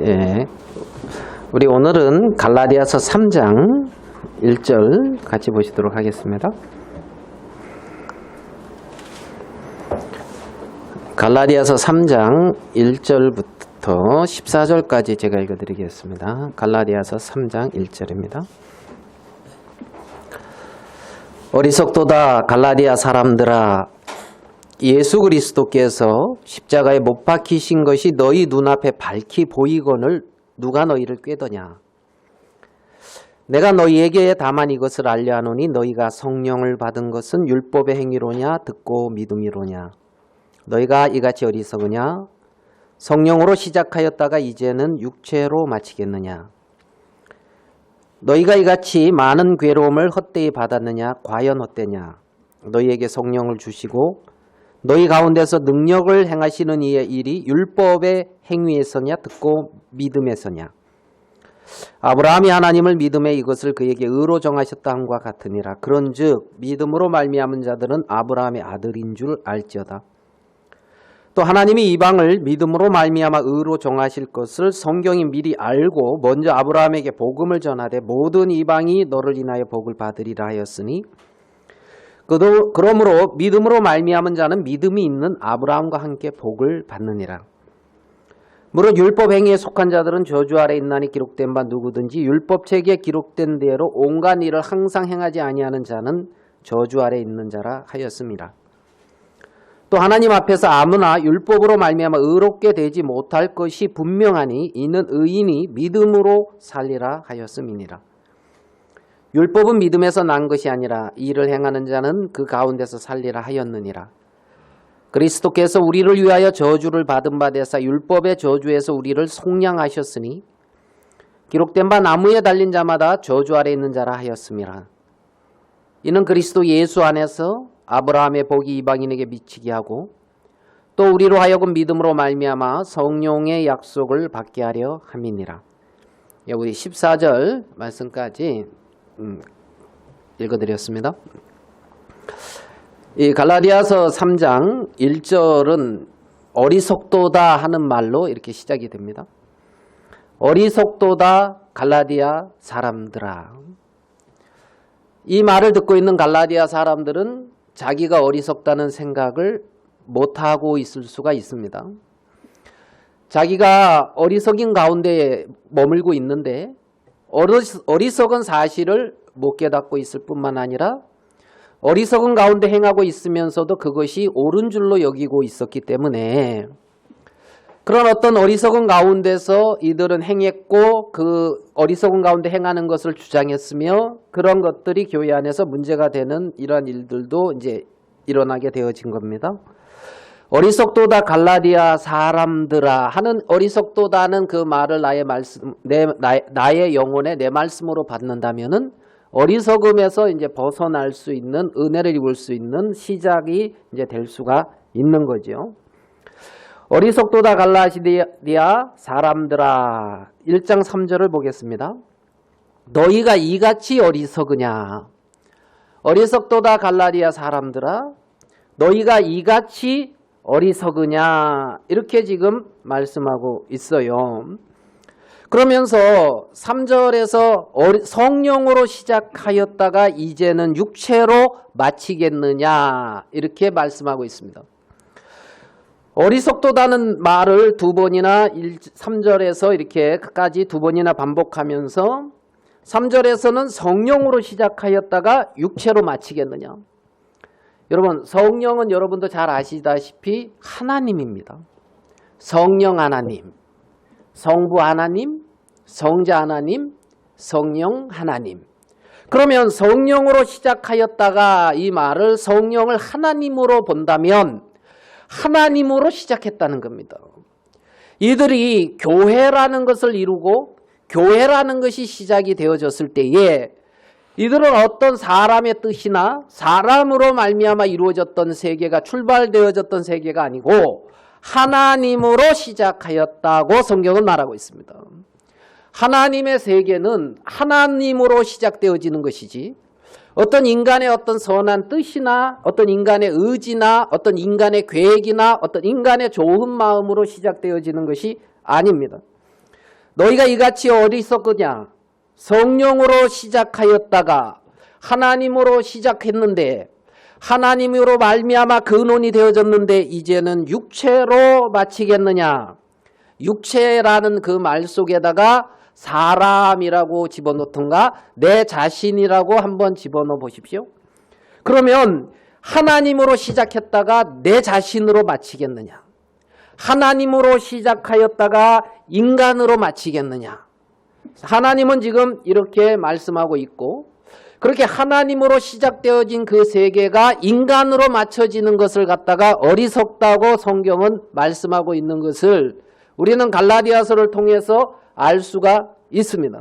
예. 우리 오늘은 갈라디아서 3장 1절 같이 보시도록 하겠습니다. 갈라디아서 3장 1절부터 14절까지 제가 읽어드리겠습니다. 갈라디아서 3장 1절입니다. 어리석도다 갈라디아 사람들아, 예수 그리스도께서 십자가에 못 박히신 것이 너희 눈앞에 밝히 보이거늘 누가 너희를 꾀더냐. 내가 너희에게 다만 이것을 알려 하노니 너희가 성령을 받은 것은 율법의 행위로냐 듣고 믿음이로냐. 너희가 이같이 어리석으냐. 성령으로 시작하였다가 이제는 육체로 마치겠느냐. 너희가 이같이 많은 괴로움을 헛되이 받았느냐. 과연 헛되냐. 너희에게 성령을 주시고 너희 가운데서 능력을 행하시는 이의 일이 율법의 행위에서냐 듣고 믿음에서냐. 아브라함이 하나님을 믿음에 이것을 그에게 의로 정하셨다 함과 같으니라. 그런즉 믿음으로 말미암은 자들은 아브라함의 아들인 줄 알지어다. 또 하나님이 이방을 믿음으로 말미암아 의로 정하실 것을 성경이 미리 알고 먼저 아브라함에게 복음을 전하되 모든 이방이 너를 인하여 복을 받으리라 하였으니, 그러므로 믿음으로 말미암은 자는 믿음이 있는 아브라함과 함께 복을 받느니라. 무릇 율법 행위에 속한 자들은 저주 아래 있나니 기록된 바 누구든지 율법책에 기록된 대로 온갖 일을 항상 행하지 아니하는 자는 저주 아래 있는 자라 하였습니다. 또 하나님 앞에서 아무나 율법으로 말미암아 의롭게 되지 못할 것이 분명하니 이는 의인이 믿음으로 살리라 하였음이니라. 율법은 믿음에서 난 것이 아니라 이를 행하는 자는 그 가운데서 살리라 하였느니라. 그리스도께서 우리를 위하여 저주를 받은 바 되사 율법의 저주에서 우리를 속량하셨으니 기록된 바 나무에 달린 자마다 저주 아래 있는 자라 하였음이라. 이는 그리스도 예수 안에서 아브라함의 복이 이방인에게 미치게 하고 또 우리로 하여금 믿음으로 말미암아 성령의 약속을 받게 하려 함이니라. 우리 14절 말씀까지 읽어드렸습니다. 이 갈라디아서 3장 1절은 어리석도다 하는 말로 이렇게 시작이 됩니다. 어리석도다 갈라디아 사람들아. 이 말을 듣고 있는 갈라디아 사람들은 자기가 어리석다는 생각을 못하고 있을 수가 있습니다. 자기가 어리석인 가운데 머물고 있는데 어리석은 사실을 못 깨닫고 있을 뿐만 아니라 어리석은 가운데 행하고 있으면서도 그것이 옳은 줄로 여기고 있었기 때문에 그런 어떤 어리석은 가운데서 이들은 행했고 그 어리석은 가운데 행하는 것을 주장했으며 그런 것들이 교회 안에서 문제가 되는 이러한 일들도 이제 일어나게 되어진 겁니다. 어리석도다 갈라디아 사람들아 하는 어리석도다는 그 말을 나의 영혼에 내 말씀으로 받는다면은 어리석음에서 이제 벗어날 수 있는 은혜를 입을 수 있는 시작이 이제 될 수가 있는 거죠. 어리석도다 갈라디아 사람들아 1장 3절을 보겠습니다. 너희가 이같이 어리석으냐. 어리석도다 갈라디아 사람들아 너희가 이같이 어리석으냐 이렇게 지금 말씀하고 있어요. 그러면서 3절에서 성령으로 시작하였다가 이제는 육체로 마치겠느냐 이렇게 말씀하고 있습니다. 어리석도다는 말을 두 번이나 3절에서 이렇게까지 두 번이나 반복하면서 3절에서는 성령으로 시작하였다가 육체로 마치겠느냐. 여러분 성령은 여러분도 잘 아시다시피 하나님입니다. 성령 하나님, 성부 하나님, 성자 하나님, 성령 하나님. 그러면 성령으로 시작하였다가 이 말을 성령을 하나님으로 본다면 하나님으로 시작했다는 겁니다. 이들이 교회라는 것을 이루고 교회라는 것이 시작이 되어졌을 때에 이들은 어떤 사람의 뜻이나 사람으로 말미암아 이루어졌던 세계가 출발되어졌던 세계가 아니고 하나님으로 시작하였다고 성경은 말하고 있습니다. 하나님의 세계는 하나님으로 시작되어지는 것이지 어떤 인간의 어떤 선한 뜻이나 어떤 인간의 의지나 어떤 인간의 계획이나 어떤 인간의 좋은 마음으로 시작되어지는 것이 아닙니다. 너희가 이같이 어리석으냐? 성령으로 시작하였다가 하나님으로 시작했는데 하나님으로 말미암아 근원이 되어졌는데 이제는 육체로 마치겠느냐? 육체라는 그 말 속에다가 사람이라고 집어넣던가 내 자신이라고 한번 집어넣어 보십시오. 그러면 하나님으로 시작했다가 내 자신으로 마치겠느냐? 하나님으로 시작하였다가 인간으로 마치겠느냐? 하나님은 지금 이렇게 말씀하고 있고 그렇게 하나님으로 시작되어진 그 세계가 인간으로 맞춰지는 것을 갖다가 어리석다고 성경은 말씀하고 있는 것을 우리는 갈라디아서를 통해서 알 수가 있습니다.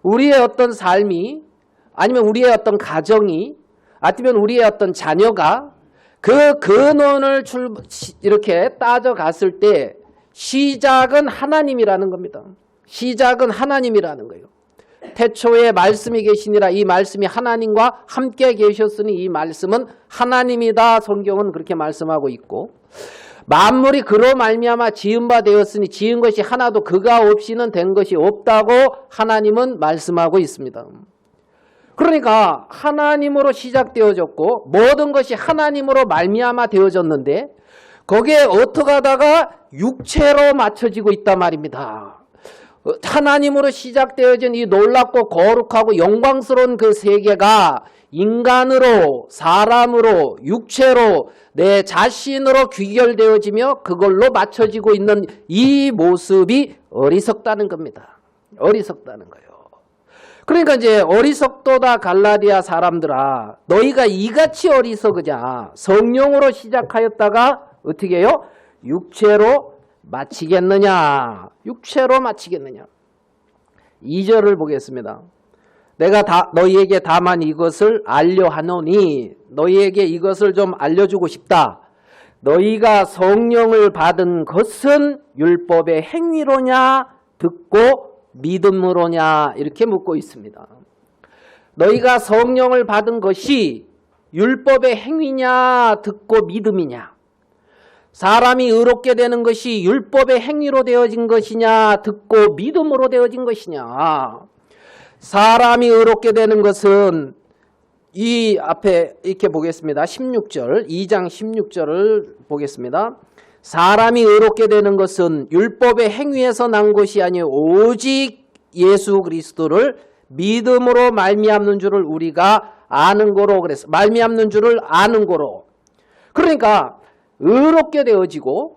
우리의 어떤 삶이 아니면 우리의 어떤 가정이 아니면 우리의 어떤 자녀가 그 근원을 이렇게 따져갔을 때 시작은 하나님이라는 겁니다. 시작은 하나님이라는 거예요. 태초에 말씀이 계시니라 이 말씀이 하나님과 함께 계셨으니 이 말씀은 하나님이다. 성경은 그렇게 말씀하고 있고 만물이 그로 말미암아 지은 바 되었으니 지은 것이 하나도 그가 없이는 된 것이 없다고 하나님은 말씀하고 있습니다. 그러니까 하나님으로 시작되어졌고 모든 것이 하나님으로 말미암아 되어졌는데 거기에 어떻게 하다가 육체로 맞춰지고 있단 말입니다. 하나님으로 시작되어진 이 놀랍고 거룩하고 영광스러운 그 세계가 인간으로 사람으로 육체로 내 자신으로 귀결되어지며 그걸로 맞춰지고 있는 이 모습이 어리석다는 겁니다. 어리석다는 거예요. 그러니까 이제 어리석도다 갈라디아 사람들아 너희가 이같이 어리석으냐 성령으로 시작하였다가 어떻게 해요? 육체로 마치겠느냐? 육체로 마치겠느냐? 2절을 보겠습니다. 내가 너희에게 다만 이것을 알려하노니 너희에게 이것을 좀 알려주고 싶다. 너희가 성령을 받은 것은 율법의 행위로냐 듣고 믿음으로냐 이렇게 묻고 있습니다. 너희가 성령을 받은 것이 율법의 행위냐 듣고 믿음이냐? 사람이 의롭게 되는 것이 율법의 행위로 되어진 것이냐 듣고 믿음으로 되어진 것이냐. 사람이 의롭게 되는 것은 이 앞에 이렇게 보겠습니다. 16절 2장 16절을 보겠습니다. 사람이 의롭게 되는 것은 율법의 행위에서 난 것이 아니요 오직 예수 그리스도를 믿음으로 말미암는 줄을 우리가 아는 거로 그랬어. 말미암는 줄을 아는 거로. 그러니까 의롭게 되어지고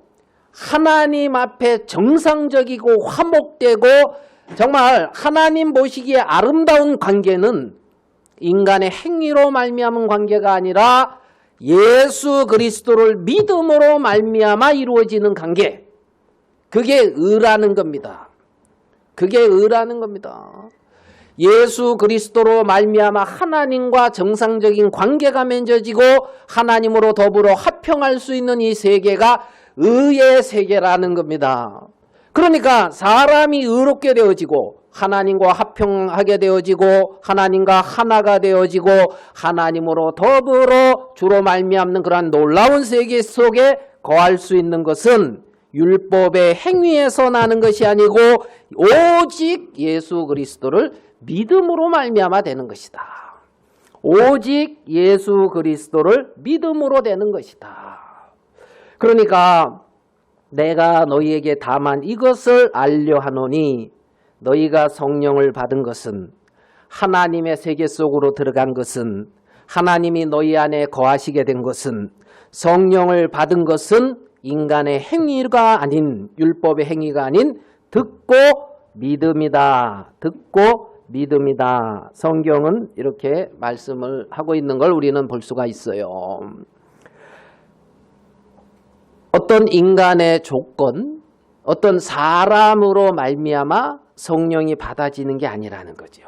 하나님 앞에 정상적이고 화목되고 정말 하나님 보시기에 아름다운 관계는 인간의 행위로 말미암은 관계가 아니라 예수 그리스도를 믿음으로 말미암아 이루어지는 관계. 그게 의라는 겁니다. 그게 의라는 겁니다. 예수 그리스도로 말미암아 하나님과 정상적인 관계가 맺어지고 하나님으로 더불어 화평할 수 있는 이 세계가 의의 세계라는 겁니다. 그러니까 사람이 의롭게 되어지고 하나님과 화평하게 되어지고 하나님과 하나가 되어지고 하나님으로 더불어 주로 말미암는 그러한 놀라운 세계 속에 거할 수 있는 것은 율법의 행위에서 나는 것이 아니고 오직 예수 그리스도를 믿음으로 말미암아 되는 것이다. 오직 예수 그리스도를 믿음으로 되는 것이다. 그러니까 내가 너희에게 다만 이것을 알려하노니 너희가 성령을 받은 것은 하나님의 세계 속으로 들어간 것은 하나님이 너희 안에 거하시게 된 것은 성령을 받은 것은 인간의 행위가 아닌 율법의 행위가 아닌 듣고 믿음이다. 듣고 믿음이다. 성경은 이렇게 말씀을 하고 있는 걸 우리는 볼 수가 있어요. 어떤 인간의 조건, 어떤 사람으로 말미암아 성령이 받아지는 게 아니라는 거죠.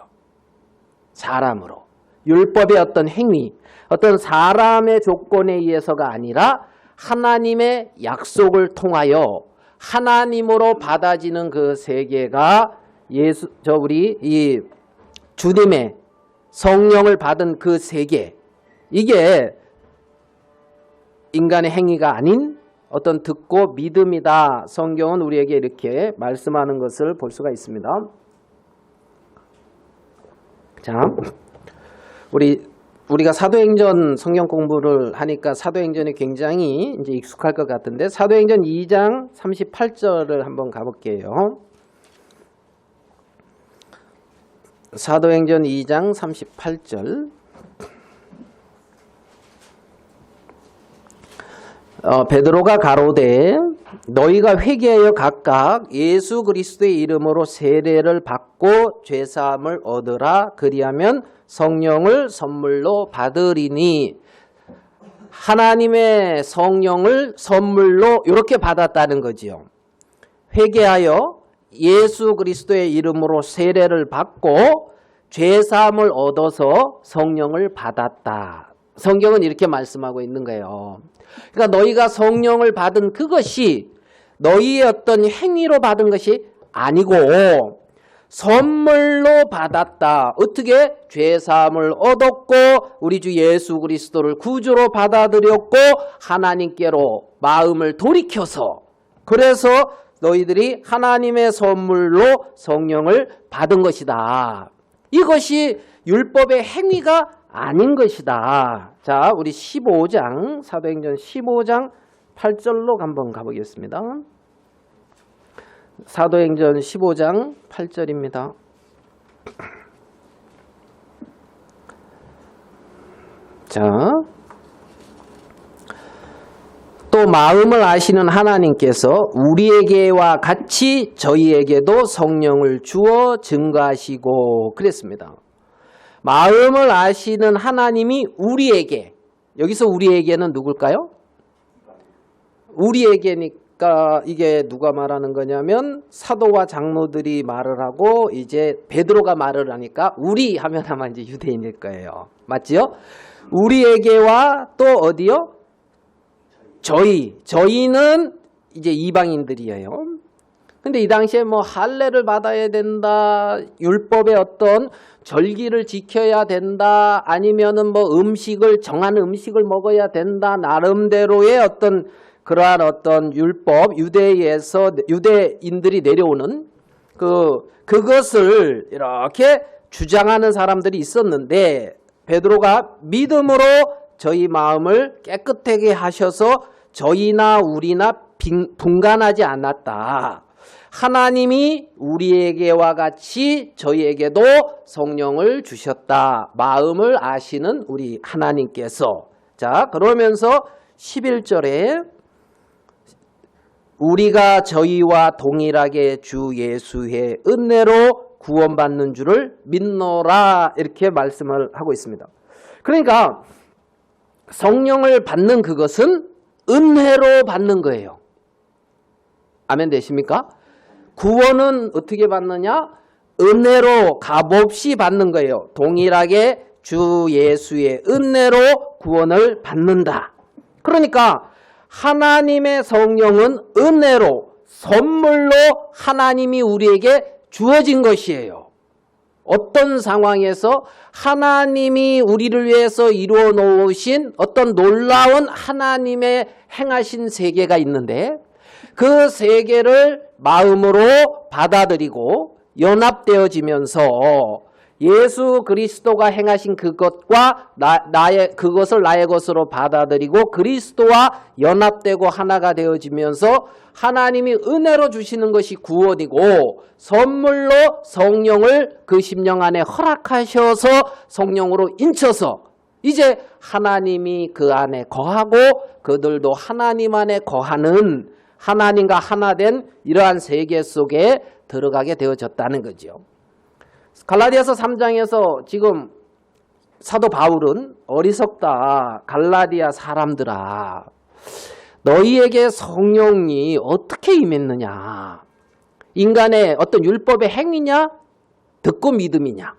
사람으로. 율법의 어떤 행위, 어떤 사람의 조건에 의해서가 아니라 하나님의 약속을 통하여 하나님으로 받아지는 그 세계가 우리 이 주님의 성령을 받은 그 세계, 이게 인간의 행위가 아닌 어떤 듣고 믿음이다. 성경은 우리에게 이렇게 말씀하는 것을 볼 수가 있습니다. 자, 우리가 사도행전 성경 공부를 하니까 사도행전이 굉장히 이제 익숙할 것 같은데 사도행전 2장 38절을 한번 가볼게요. 사도행전 2장 38절. 베드로가 가로되 너희가 회개하여 각각 예수 그리스도의 이름으로 세례를 받고 죄사함을 얻으라. 그리하면 성령을 선물로 받으리니. 하나님의 성령을 선물로 이렇게 받았다는 거지요. 회개하여 예수 그리스도의 이름으로 세례를 받고 죄사함을 얻어서 성령을 받았다. 성경은 이렇게 말씀하고 있는 거예요. 그러니까 너희가 성령을 받은 그것이 너희의 어떤 행위로 받은 것이 아니고 선물로 받았다. 어떻게? 죄사함을 얻었고 우리 주 예수 그리스도를 구주로 받아들였고 하나님께로 마음을 돌이켜서 그래서 너희들이 하나님의 선물로 성령을 받은 것이다. 이것이 율법의 행위가 아닌 것이다. 자, 우리 15장 사도행전 15장 8절로 한번 가보겠습니다. 사도행전 15장 8절입니다. 자, 또 마음을 아시는 하나님께서 우리에게와 같이 저희에게도 성령을 주어 증거하시고 그랬습니다. 마음을 아시는 하나님이 우리에게, 여기서 우리에게는 누굴까요? 우리에게니까 이게 누가 말하는 거냐면 사도와 장로들이 말을 하고 이제 베드로가 말을 하니까 우리 하면 아마 이제 유대인일 거예요. 맞지요? 우리에게와 또 어디요? 저희는 이제 이방인들이에요. 근데 이 당시에 뭐 할례를 받아야 된다, 율법의 어떤 절기를 지켜야 된다, 아니면은 뭐 정한 음식을 먹어야 된다, 나름대로의 어떤 그러한 어떤 율법, 유대인들이 내려오는 그것을 이렇게 주장하는 사람들이 있었는데 베드로가 믿음으로 저희 마음을 깨끗하게 하셔서 저희나 우리나 분간하지 않았다. 하나님이 우리에게와 같이 저희에게도 성령을 주셨다. 마음을 아시는 우리 하나님께서. 자, 그러면서 11절에 우리가 저희와 동일하게 주 예수의 은혜로 구원받는 줄을 믿노라. 이렇게 말씀을 하고 있습니다. 그러니까 성령을 받는 그것은 은혜로 받는 거예요. 아멘 되십니까? 구원은 어떻게 받느냐? 은혜로 값없이 받는 거예요. 동일하게 주 예수의 은혜로 구원을 받는다. 그러니까 하나님의 성령은 은혜로 선물로 하나님이 우리에게 주어진 것이에요. 어떤 상황에서 하나님이 우리를 위해서 이루어 놓으신 어떤 놀라운 하나님의 행하신 세계가 있는데 그 세계를 마음으로 받아들이고 연합되어지면서 예수 그리스도가 행하신 그것과 그것을 나의 것으로 받아들이고 그리스도와 연합되고 하나가 되어지면서 하나님이 은혜로 주시는 것이 구원이고 선물로 성령을 그 심령 안에 허락하셔서 성령으로 인쳐서 이제 하나님이 그 안에 거하고 그들도 하나님 안에 거하는 하나님과 하나 된 이러한 세계 속에 들어가게 되어졌다는 거죠. 갈라디아서 3장에서 지금 사도 바울은 어리석다. 갈라디아 사람들아. 너희에게 성령이 어떻게 임했느냐. 인간의 어떤 율법의 행위냐? 듣고 믿음이냐?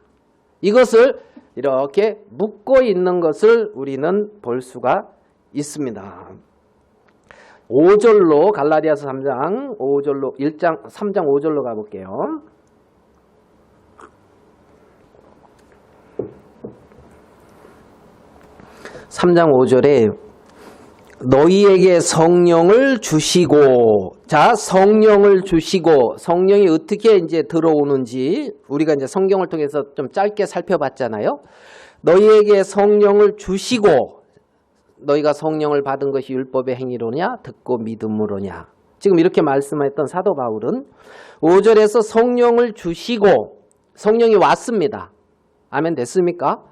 이것을 이렇게 묻고 있는 것을 우리는 볼 수가 있습니다. 5절로 갈라디아서 3장 5절로 3장 5절로 가볼게요. 3장 5절에 너희에게 성령을 주시고, 자, 성령을 주시고, 성령이 어떻게 이제 들어오는지 우리가 이제 성경을 통해서 좀 짧게 살펴봤잖아요. 너희에게 성령을 주시고, 너희가 성령을 받은 것이 율법의 행위로냐, 듣고 믿음으로냐. 지금 이렇게 말씀했던 사도 바울은 5절에서 성령을 주시고, 성령이 왔습니다. 아멘 됐습니까?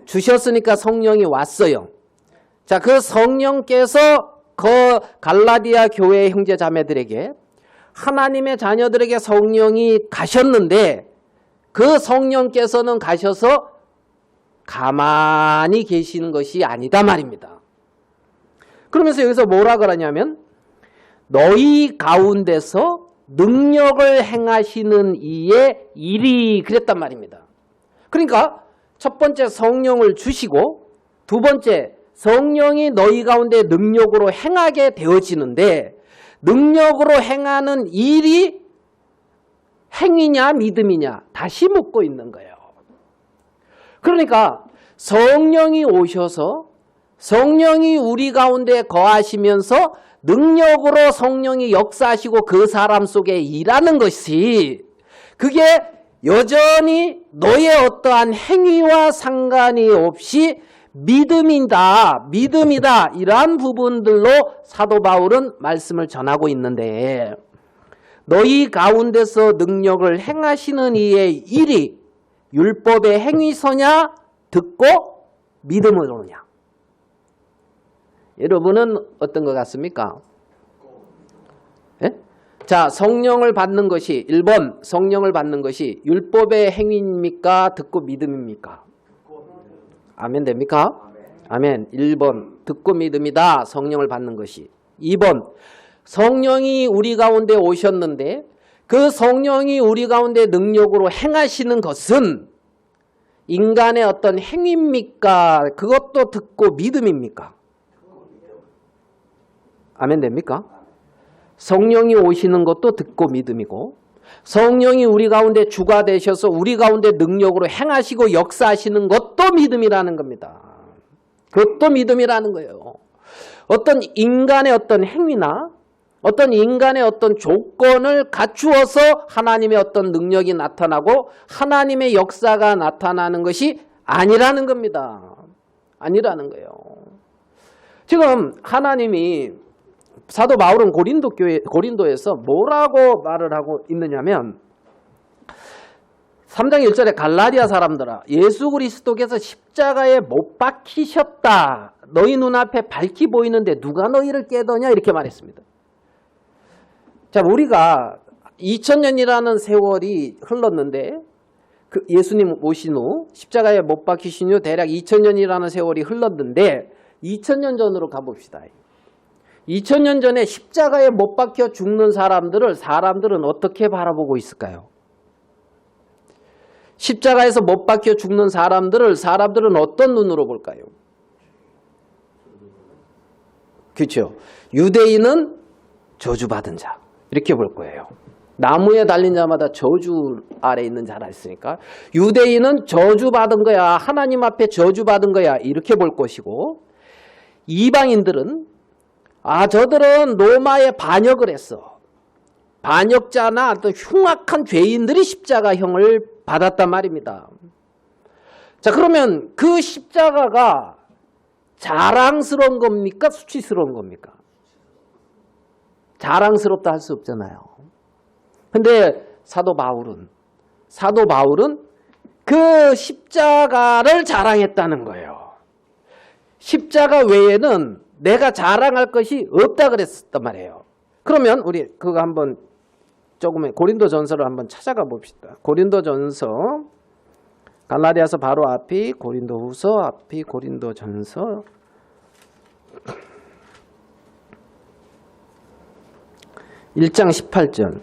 주셨으니까 성령이 왔어요. 자, 그 성령께서 그 갈라디아 교회 형제 자매들에게, 하나님의 자녀들에게 성령이 가셨는데 그 성령께서는 가셔서 가만히 계시는 것이 아니다 말입니다. 그러면서 여기서 뭐라 그러냐면 너희 가운데서 능력을 행하시는 이의 일이, 그랬단 말입니다. 그러니까 첫 번째 성령을 주시고, 두 번째 성령이 너희 가운데 능력으로 행하게 되어지는데, 능력으로 행하는 일이 행위냐 믿음이냐 다시 묻고 있는 거예요. 그러니까 성령이 오셔서 성령이 우리 가운데 거하시면서 능력으로 성령이 역사하시고 그 사람 속에 일하는 것이, 그게 여전히 너의 어떠한 행위와 상관이 없이 믿음이다, 이러한 부분들로 사도 바울은 말씀을 전하고 있는데, 너희 가운데서 능력을 행하시는 이의 일이 율법의 행위서냐 듣고 믿음으로냐. 여러분은 어떤 것 같습니까? 예? 자, 성령을 받는 것이, 1번 성령을 받는 것이 율법의 행위입니까? 듣고 믿음입니까? 아멘 됩니까? 아멘. 1번 듣고 믿음이다, 성령을 받는 것이. 2번 성령이 우리 가운데 오셨는데 그 성령이 우리 가운데 능력으로 행하시는 것은 인간의 어떤 행위입니까? 그것도 듣고 믿음입니까? 아멘 됩니까? 성령이 오시는 것도 듣고 믿음이고, 성령이 우리 가운데 주가 되셔서 우리 가운데 능력으로 행하시고 역사하시는 것도 믿음이라는 겁니다. 그것도 믿음이라는 거예요. 어떤 인간의 어떤 행위나 어떤 인간의 어떤 조건을 갖추어서 하나님의 어떤 능력이 나타나고 하나님의 역사가 나타나는 것이 아니라는 겁니다. 아니라는 거예요. 지금 하나님이, 사도 바울은 고린도에서 뭐라고 말을 하고 있느냐면 3장 1절에 갈라디아 사람들아, 예수 그리스도께서 십자가에 못 박히셨다. 너희 눈앞에 밝히 보이는데 누가 너희를 깨더냐, 이렇게 말했습니다. 자, 우리가 2000년이라는 세월이 흘렀는데, 그 예수님 오신 후 십자가에 못 박히신 후 대략 2000년이라는 세월이 흘렀는데 2000년 전으로 가봅시다. 2000년 전에 십자가에 못 박혀 죽는 사람들은 어떻게 바라보고 있을까요? 십자가에서 못 박혀 죽는 사람들은 어떤 눈으로 볼까요? 그렇죠. 유대인은 저주받은 자, 이렇게 볼 거예요. 나무에 달린 자마다 저주 아래 있는 자라 했으니까 유대인은 저주받은 거야, 하나님 앞에 저주받은 거야, 이렇게 볼 것이고, 이방인들은 저들은 로마에 반역을 했어. 반역자나 또 흉악한 죄인들이 십자가형을 받았단 말입니다. 자, 그러면 그 십자가가 자랑스러운 겁니까? 수치스러운 겁니까? 자랑스럽다 할 수 없잖아요. 근데 사도 바울은 그 십자가를 자랑했다는 거예요. 십자가 외에는 내가 자랑할 것이 없다 그랬단 말이에요. 그러면 우리 그거 한번 조금 고린도전서를 한번 찾아가 봅시다. 고린도전서, 갈라디아서 바로 앞이 고린도후서, 앞이 고린도전서. (1장 18절)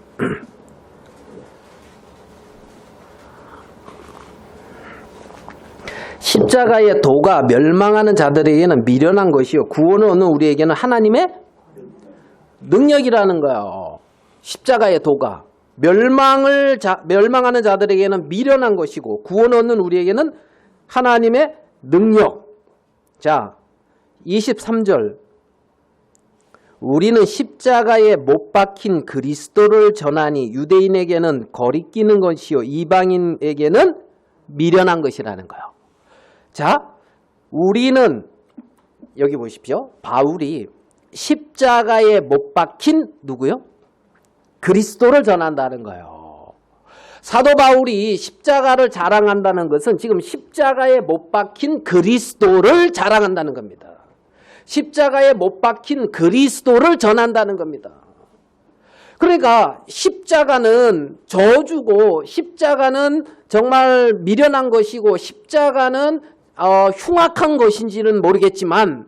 십자가의 도가 멸망하는 자들에게는 미련한 것이요 구원을 얻는 우리에게는 하나님의 능력이라는 거예요. 십자가의 도가 멸망하는 자들에게는 미련한 것이고 구원을 얻는 우리에게는 하나님의 능력. 자, 23절 우리는 십자가에 못 박힌 그리스도를 전하니 유대인에게는 거리끼는 것이요 이방인에게는 미련한 것이라는 거예요. 자, 우리는 여기 보십시오. 바울이 십자가에 못 박힌 누구요? 그리스도를 전한다는 거예요. 사도 바울이 십자가를 자랑한다는 것은 지금 십자가에 못 박힌 그리스도를 자랑한다는 겁니다. 십자가에 못 박힌 그리스도를 전한다는 겁니다. 그러니까 십자가는 저주고 십자가는 정말 미련한 것이고 십자가는 흉악한 것인지는 모르겠지만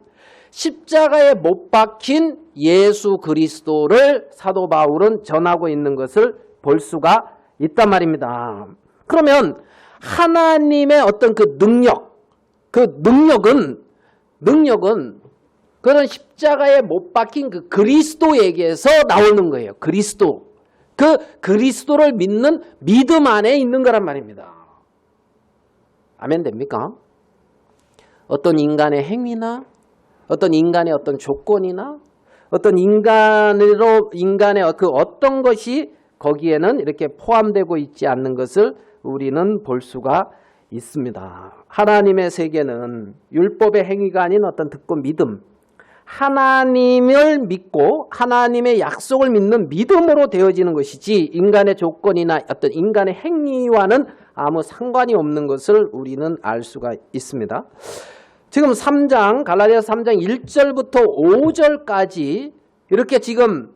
십자가에 못 박힌 예수 그리스도를 사도 바울은 전하고 있는 것을 볼 수가 있단 말입니다. 그러면 하나님의 어떤 그 능력은 그런 십자가에 못 박힌 그 그리스도에게서 나오는 거예요. 그리스도. 그 그리스도를 믿는 믿음 안에 있는 거란 말입니다. 아멘 됩니까? 어떤 인간의 행위나 어떤 인간의 어떤 조건이나 어떤 인간의 그 어떤 것이 거기에는 이렇게 포함되고 있지 않는 것을 우리는 볼 수가 있습니다. 하나님의 세계는 율법의 행위가 아닌 어떤 듣고 믿음, 하나님을 믿고 하나님의 약속을 믿는 믿음으로 되어지는 것이지 인간의 조건이나 어떤 인간의 행위와는 아무 상관이 없는 것을 우리는 알 수가 있습니다. 지금 3장 갈라디아서 3장 1절부터 5절까지 이렇게 지금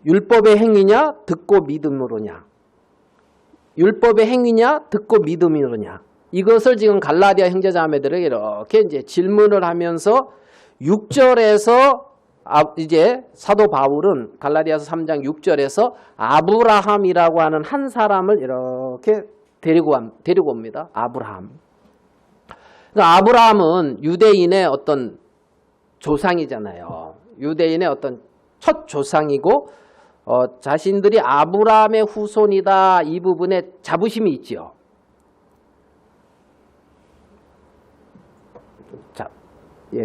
율법의 행위냐 듣고 믿음으로냐, 율법의 행위냐 듣고 믿음으로냐, 이것을 지금 갈라디아 형제자매들에게 이렇게 이제 질문을 하면서 6절에서 이제 사도 바울은 갈라디아서 3장 6절에서 아브라함이라고 하는 한 사람을 이렇게 데리고 옵니다. 아브라함. 그러니까 아브라함은 유대인의 어떤 조상이잖아요. 유대인의 어떤 첫 조상이고 자신들이 아브라함의 후손이다, 이 부분에 자부심이 있지요. 자, 예.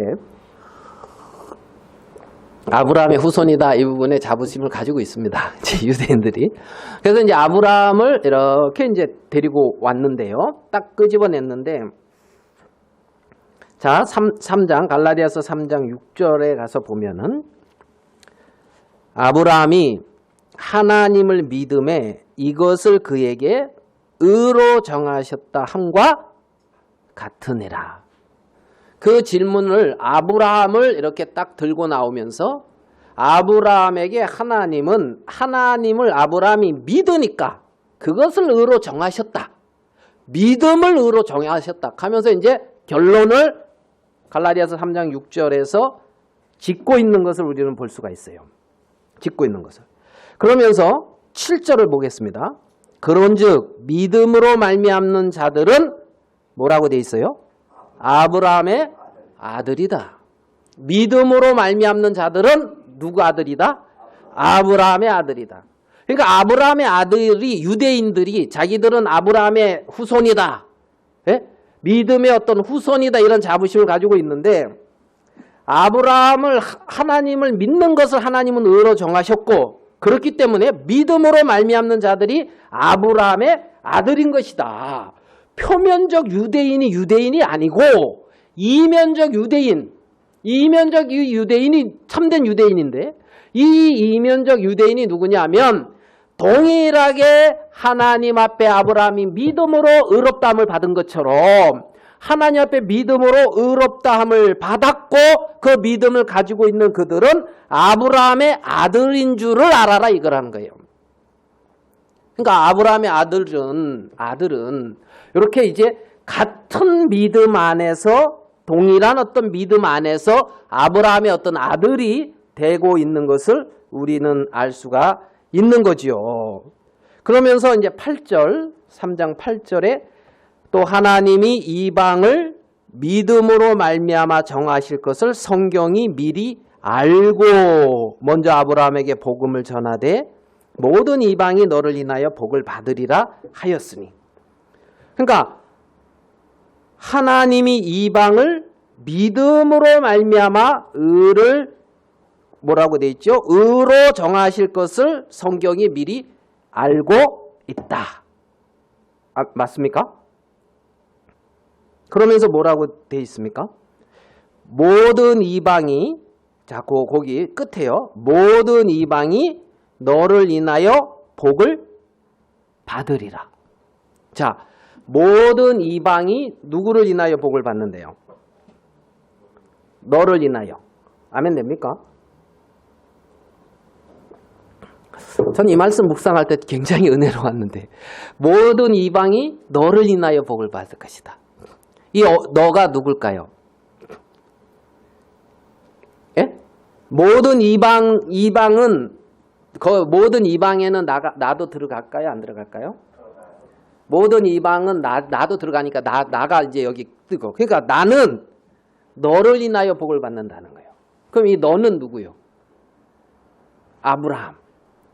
아브라함의 후손이다, 이 부분에 자부심을 가지고 있습니다. 유대인들이. 그래서 이제 아브라함을 이렇게 이제 데리고 왔는데요. 딱 끄집어냈는데, 자, 3장, 갈라디아서 3장 6절에 가서 보면은, 아브라함이 하나님을 믿음에 이것을 그에게 의로 정하셨다 함과 같으니라. 그 질문을 아브라함을 이렇게 딱 들고 나오면서 아브라함에게 하나님을 아브라함이 믿으니까 그것을 의로 정하셨다. 믿음을 의로 정하셨다 하면서 이제 결론을 갈라디아서 3장 6절에서 짓고 있는 것을 우리는 볼 수가 있어요. 짓고 있는 것을. 그러면서 7절을 보겠습니다. 그런즉 믿음으로 말미암는 자들은 뭐라고 돼 있어요? 아브라함의 아들이다. 믿음으로 말미암는 자들은 누구 아들이다? 아브라함의 아들이다. 그러니까 아브라함의 아들이 유대인들이 자기들은 아브라함의 후손이다. 예? 믿음의 어떤 후손이다, 이런 자부심을 가지고 있는데 하나님을 믿는 것을 하나님은 의로 정하셨고 그렇기 때문에 믿음으로 말미암는 자들이 아브라함의 아들인 것이다. 표면적 유대인이 아니고 이면적 유대인이 참된 유대인인데 이 이면적 유대인이 누구냐면 동일하게 하나님 앞에 아브라함이 믿음으로 의롭다함을 받은 것처럼 하나님 앞에 믿음으로 의롭다함을 받았고 그 믿음을 가지고 있는 그들은 아브라함의 아들인 줄을 알아라, 이거라는 거예요. 그러니까 아브라함의 아들은 이렇게 이제 같은 믿음 안에서 동일한 어떤 믿음 안에서 아브라함의 어떤 아들이 되고 있는 것을 우리는 알 수가 있는 거지요. 그러면서 이제 8절, 3장 8절에 또 하나님이 이방을 믿음으로 말미암아 정하실 것을 성경이 미리 알고 먼저 아브라함에게 복음을 전하되 모든 이방이 너를 인하여 복을 받으리라 하였으니. 그러니까 하나님이 이방을 믿음으로 말미암아 의를 뭐라고 돼 있죠? 의로 정하실 것을 성경이 미리 알고 있다. 맞습니까? 그러면서 뭐라고 돼 있습니까? 모든 이방이, 자, 거기 끝에요. 모든 이방이 너를 인하여 복을 받으리라. 자, 모든 이방이 누구를 인하여 복을 받는데요? 너를 인하여. 아멘 됩니까? 전 이 말씀 묵상할 때 굉장히 은혜로웠는데, 모든 이방이 너를 인하여 복을 받을 것이다. 이 너가 누굴까요? 예? 모든 이방은 모든 이방에는 나도 들어갈까요? 안 들어갈까요? 모든 이방은 나도 들어가니까 나가 이제 여기 뜨고. 그러니까 나는 너를 인하여 복을 받는다는 거예요. 그럼 이 너는 누구요? 아브라함.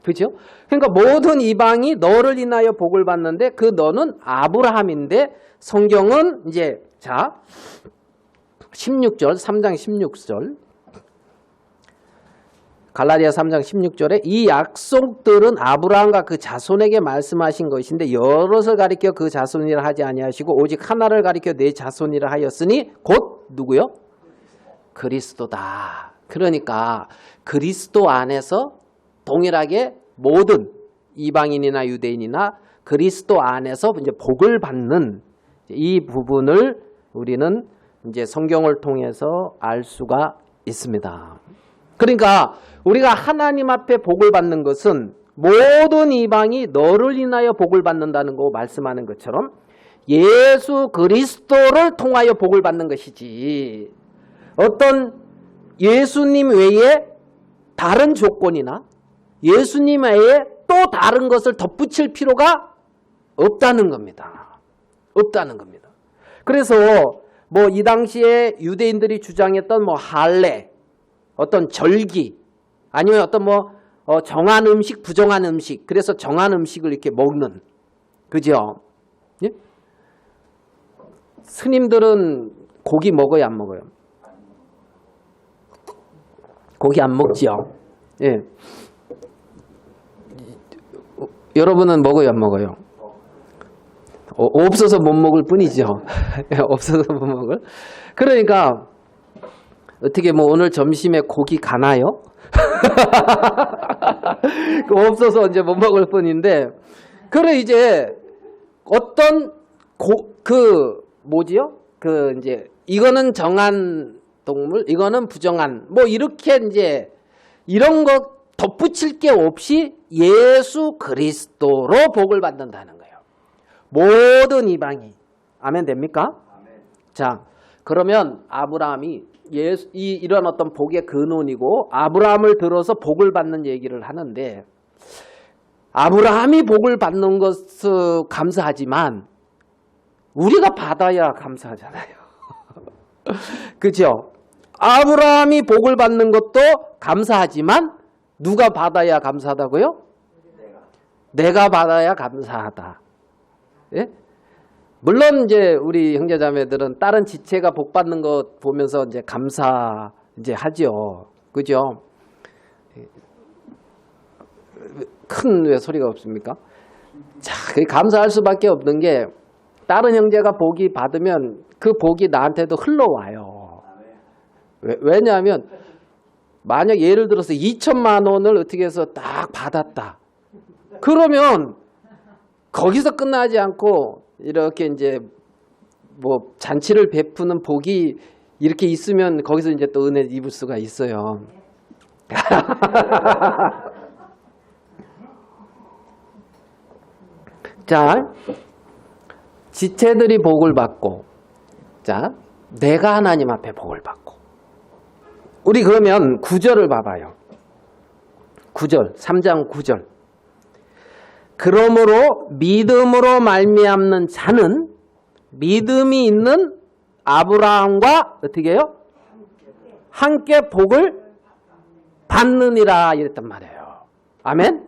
그죠? 그러니까 모든 이방이 너를 인하여 복을 받는데 그 너는 아브라함인데 성경은 이제 자 16절 3장 16절 갈라디아 3장 16절에 이 약속들은 아브라함과 그 자손에게 말씀하신 것인데 여럿을 가리켜 그 자손이라 하지 아니하시고 오직 하나를 가리켜 내 자손이라 하였으니 곧 누구요? 그리스도다. 그러니까 그리스도 안에서 동일하게 모든 이방인이나 유대인이나 그리스도 안에서 이제 복을 받는 이 부분을 우리는 이제 성경을 통해서 알 수가 있습니다. 그러니까 우리가 하나님 앞에 복을 받는 것은 모든 이방이 너를 인하여 복을 받는다는 거 말씀하는 것처럼 예수 그리스도를 통하여 복을 받는 것이지 어떤 예수님 외에 다른 조건이나 예수님 외에 또 다른 것을 덧붙일 필요가 없다는 겁니다. 없다는 겁니다. 그래서 뭐 이 당시에 유대인들이 주장했던 뭐 할례, 어떤 절기, 아니면 어떤 뭐 정한 음식, 부정한 음식, 그래서 정한 음식을 이렇게 먹는, 그죠? 예? 스님들은 고기 먹어요, 안 먹어요? 고기 안 먹지요? 예. 여러분은 먹어요, 안 먹어요? 없어서 못 먹을 뿐이죠. 없어서 못 먹을. 그러니까 어떻게 뭐 오늘 점심에 고기 가나요? 없어서 이제 못 먹을 뿐인데, 그래 이제 어떤 뭐지요? 이제 이거는 정한 동물, 이거는 부정한 뭐 이렇게 이제 이런 것 덧붙일 게 없이 예수 그리스도로 복을 받는다는 거예요. 모든 이방이. 아멘 됩니까? 아멘. 자, 그러면 아브라함이 이런 어떤 복의 근원이고 아브라함을 들어서 복을 받는 얘기를 하는데 아브라함이 복을 받는 것은 감사하지만 우리가 받아야 감사하잖아요. 그죠? 아브라함이 복을 받는 것도 감사하지만 누가 받아야 감사하다고요? 내가 받아야 감사하다. 예? 물론 이제 우리 형제자매들은 다른 지체가 복 받는 것 보면서 이제 감사 이제 하죠. 그죠? 큰 왜 소리가 없습니까? 자, 감사할 수밖에 없는 게 다른 형제가 복이 받으면 그 복이 나한테도 흘러와요. 왜냐하면 만약 예를 들어서 2천만 원을 어떻게 해서 딱 받았다. 그러면 거기서 끝나지 않고 이렇게 이제 뭐 잔치를 베푸는 복이 이렇게 있으면 거기서 이제 또 은혜 입을 수가 있어요. 자, 지체들이 복을 받고, 자, 내가 하나님 앞에 복을 받고. 우리 그러면 9절을 봐봐요. 9절, 3장 9절. 그러므로 믿음으로 말미암는 자는 믿음이 있는 아브라함과 어떻게 해요? 함께 복을 받느니라 이랬단 말이에요. 아멘?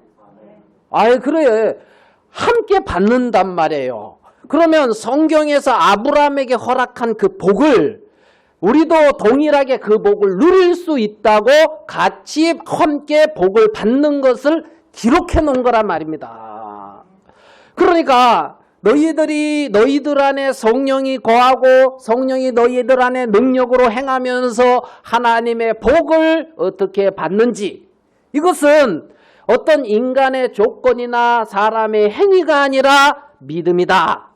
아예 그래. 함께 받는단 말이에요. 그러면 성경에서 아브라함에게 허락한 그 복을 우리도 동일하게 그 복을 누릴 수 있다고 같이 함께 복을 받는 것을 기록해 놓은 거란 말입니다. 그러니까 너희들 안에 성령이 거하고 성령이 너희들 안에 능력으로 행하면서 하나님의 복을 어떻게 받는지, 이것은 어떤 인간의 조건이나 사람의 행위가 아니라 믿음이다.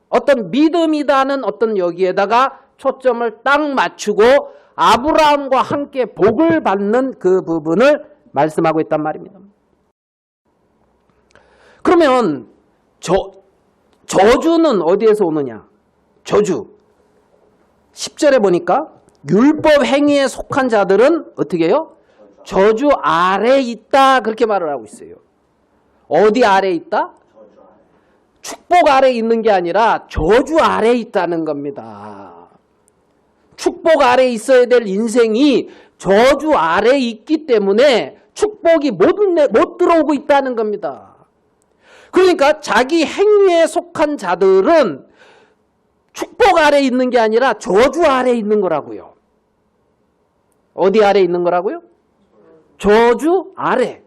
어떤 믿음이다는 어떤 여기에다가 초점을 딱 맞추고 아브라함과 함께 복을 받는 그 부분을 말씀하고 있단 말입니다. 그러면 저주는 어디에서 오느냐? 저주. 10절에 보니까 율법 행위에 속한 자들은 어떻게 해요? 저주 아래에 있다, 그렇게 말을 하고 있어요. 어디 아래에 있다? 축복 아래에 있는 게 아니라 저주 아래에 있다는 겁니다. 축복 아래에 있어야 될 인생이 저주 아래에 있기 때문에 축복이 못 들어오고 있다는 겁니다. 그러니까 자기 행위에 속한 자들은 축복 아래에 있는 게 아니라 저주 아래에 있는 거라고요. 어디 아래에 있는 거라고요? 저주 아래.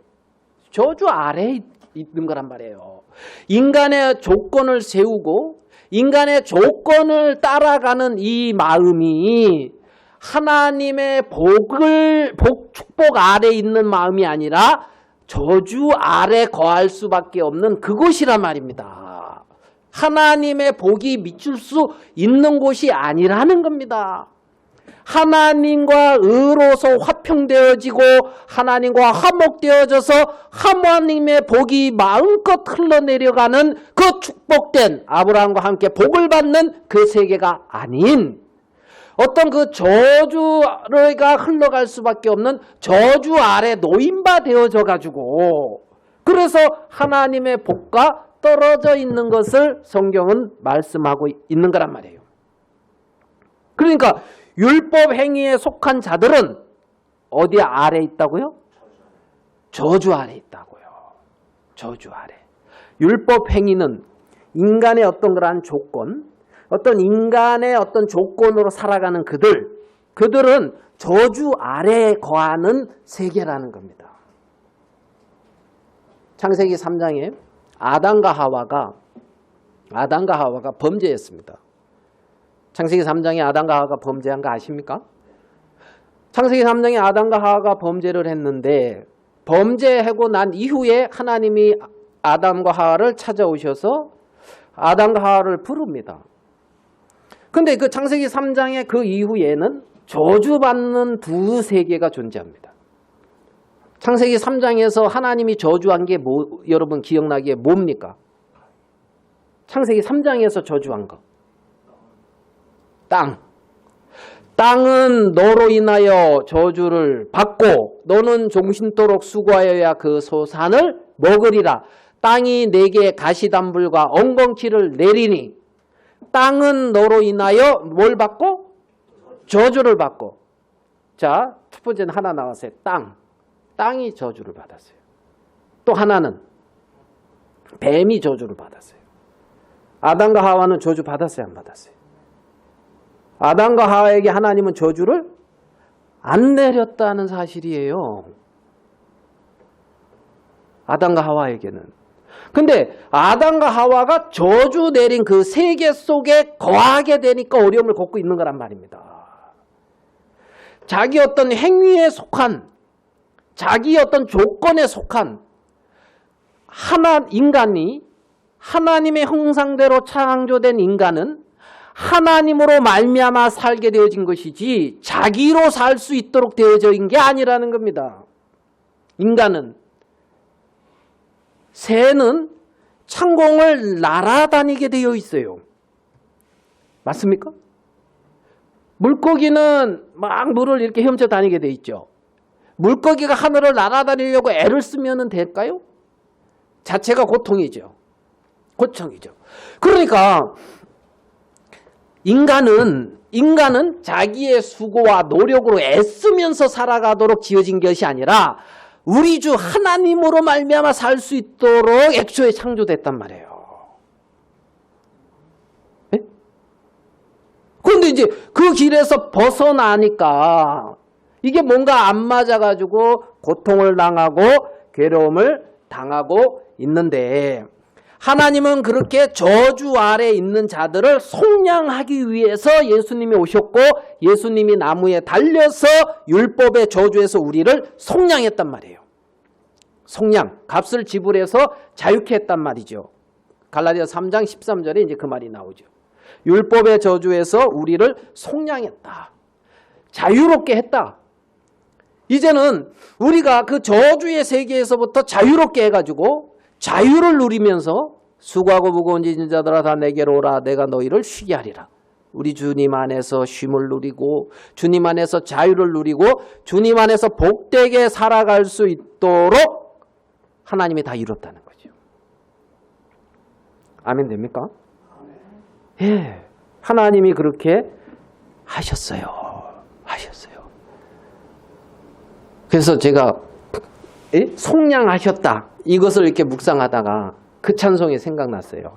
저주 아래에 있는 거란 말이에요. 인간의 조건을 세우고 인간의 조건을 따라가는 이 마음이 하나님의 축복 아래에 있는 마음이 아니라 저주 아래 거할 수밖에 없는 그곳이란 말입니다. 하나님의 복이 미칠 수 있는 곳이 아니라는 겁니다. 하나님과 의로서 화평되어지고 하나님과 화목되어져서 하나님의 복이 마음껏 흘러내려가는 그 축복된 아브라함과 함께 복을 받는 그 세계가 아닌 어떤 그 저주가 흘러갈 수밖에 없는 저주 아래 노임바 되어져 가지고 그래서 하나님의 복과 떨어져 있는 것을 성경은 말씀하고 있는 거란 말이에요. 그러니까 율법 행위에 속한 자들은 어디 아래 있다고요? 저주 아래 있다고요. 저주 아래. 율법 행위는 인간의 어떤 그러한 조건, 어떤 인간의 어떤 조건으로 살아가는 그들은 저주 아래에 거하는 세계라는 겁니다. 창세기 3장에 아담과 하와가 범죄했습니다. 창세기 3장에 아담과 하와가 범죄한 거 아십니까? 창세기 3장에 아담과 하와가 범죄를 했는데 범죄하고 난 이후에 하나님이 아담과 하와를 찾아오셔서 아담과 하와를 부릅니다. 근데 그 창세기 3장의 그 이후에는 저주받는 두 세계가 존재합니다. 창세기 3장에서 하나님이 저주한 게 여러분 기억나기에 뭡니까? 창세기 3장에서 저주한 거. 땅은 너로 인하여 저주를 받고 너는 종신토록 수고하여야 그 소산을 먹으리라. 땅이 내게 가시덤불과 엉겅퀴를 내리니 땅은 너로 인하여 뭘 받고? 저주를 받고. 자, 첫 번째는 하나 나왔어요. 땅이 저주를 받았어요. 또 하나는 뱀이 저주를 받았어요. 아담과 하와는 저주 받았어요, 안 받았어요? 아담과 하와에게 하나님은 저주를 안 내렸다는 사실이에요. 아담과 하와에게는. 근데 아담과 하와가 저주 내린 그 세계 속에 거하게 되니까 어려움을 겪고 있는 거란 말입니다. 자기 어떤 행위에 속한, 자기 어떤 조건에 속한 인간이 하나님의 형상대로 창조된 인간은 하나님으로 말미암아 살게 되어진 것이지 자기로 살 수 있도록 되어진 게 아니라는 겁니다. 인간은, 새는 창공을 날아다니게 되어 있어요. 맞습니까? 물고기는 막 물을 이렇게 헤엄쳐 다니게 되어 있죠. 물고기가 하늘을 날아다니려고 애를 쓰면 될까요? 자체가 고통이죠. 고통이죠. 그러니까 인간은 자기의 수고와 노력으로 애쓰면서 살아가도록 지어진 것이 아니라 우리 주 하나님으로 말미암아 살 수 있도록 애초에 창조됐단 말이에요. 네? 그런데 이제 그 길에서 벗어나니까 이게 뭔가 안 맞아가지고 고통을 당하고 괴로움을 당하고 있는데, 하나님은 그렇게 저주 아래 있는 자들을 속량하기 위해서 예수님이 오셨고, 예수님이 나무에 달려서 율법의 저주에서 우리를 속량했단 말이에요. 속량, 값을 지불해서 자유케 했단 말이죠. 갈라디아서 3장 13절에 이제 그 말이 나오죠. 율법의 저주에서 우리를 속량했다. 자유롭게 했다. 이제는 우리가 그 저주의 세계에서부터 자유롭게 해가지고 자유를 누리면서 수고하고 무거운 짐진 자들아 다 내게로 오라, 내가 너희를 쉬게 하리라. 우리 주님 안에서 쉼을 누리고 주님 안에서 자유를 누리고 주님 안에서 복되게 살아갈 수 있도록 하나님이 다 이뤘다는 거죠. 아멘 됩니까? 예, 하나님이 그렇게 하셨어요. 그래서 제가 속량하셨다, 이것을 이렇게 묵상하다가 그 찬송이 생각났어요.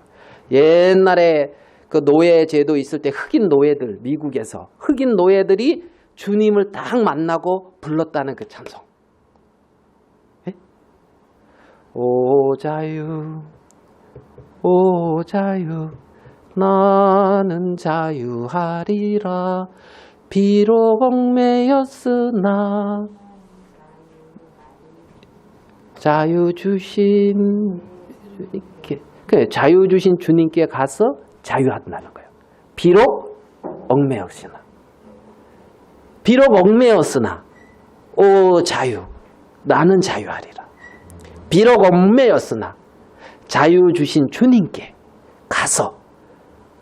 옛날에 그 노예 제도 있을 때 흑인 노예들, 미국에서 흑인 노예들이 주님을 딱 만나고 불렀다는 그 찬송. 예? 오 자유, 오 자유, 나는 자유하리라. 비록 얽매였으나 자유 주신 주님께, 자유 주신 주님께 가서 자유한다는 거예요. 비록 얽매였으나, 비록 얽매였으나 오 자유, 나는 자유하리라. 비록 얽매였으나 자유 주신 주님께 가서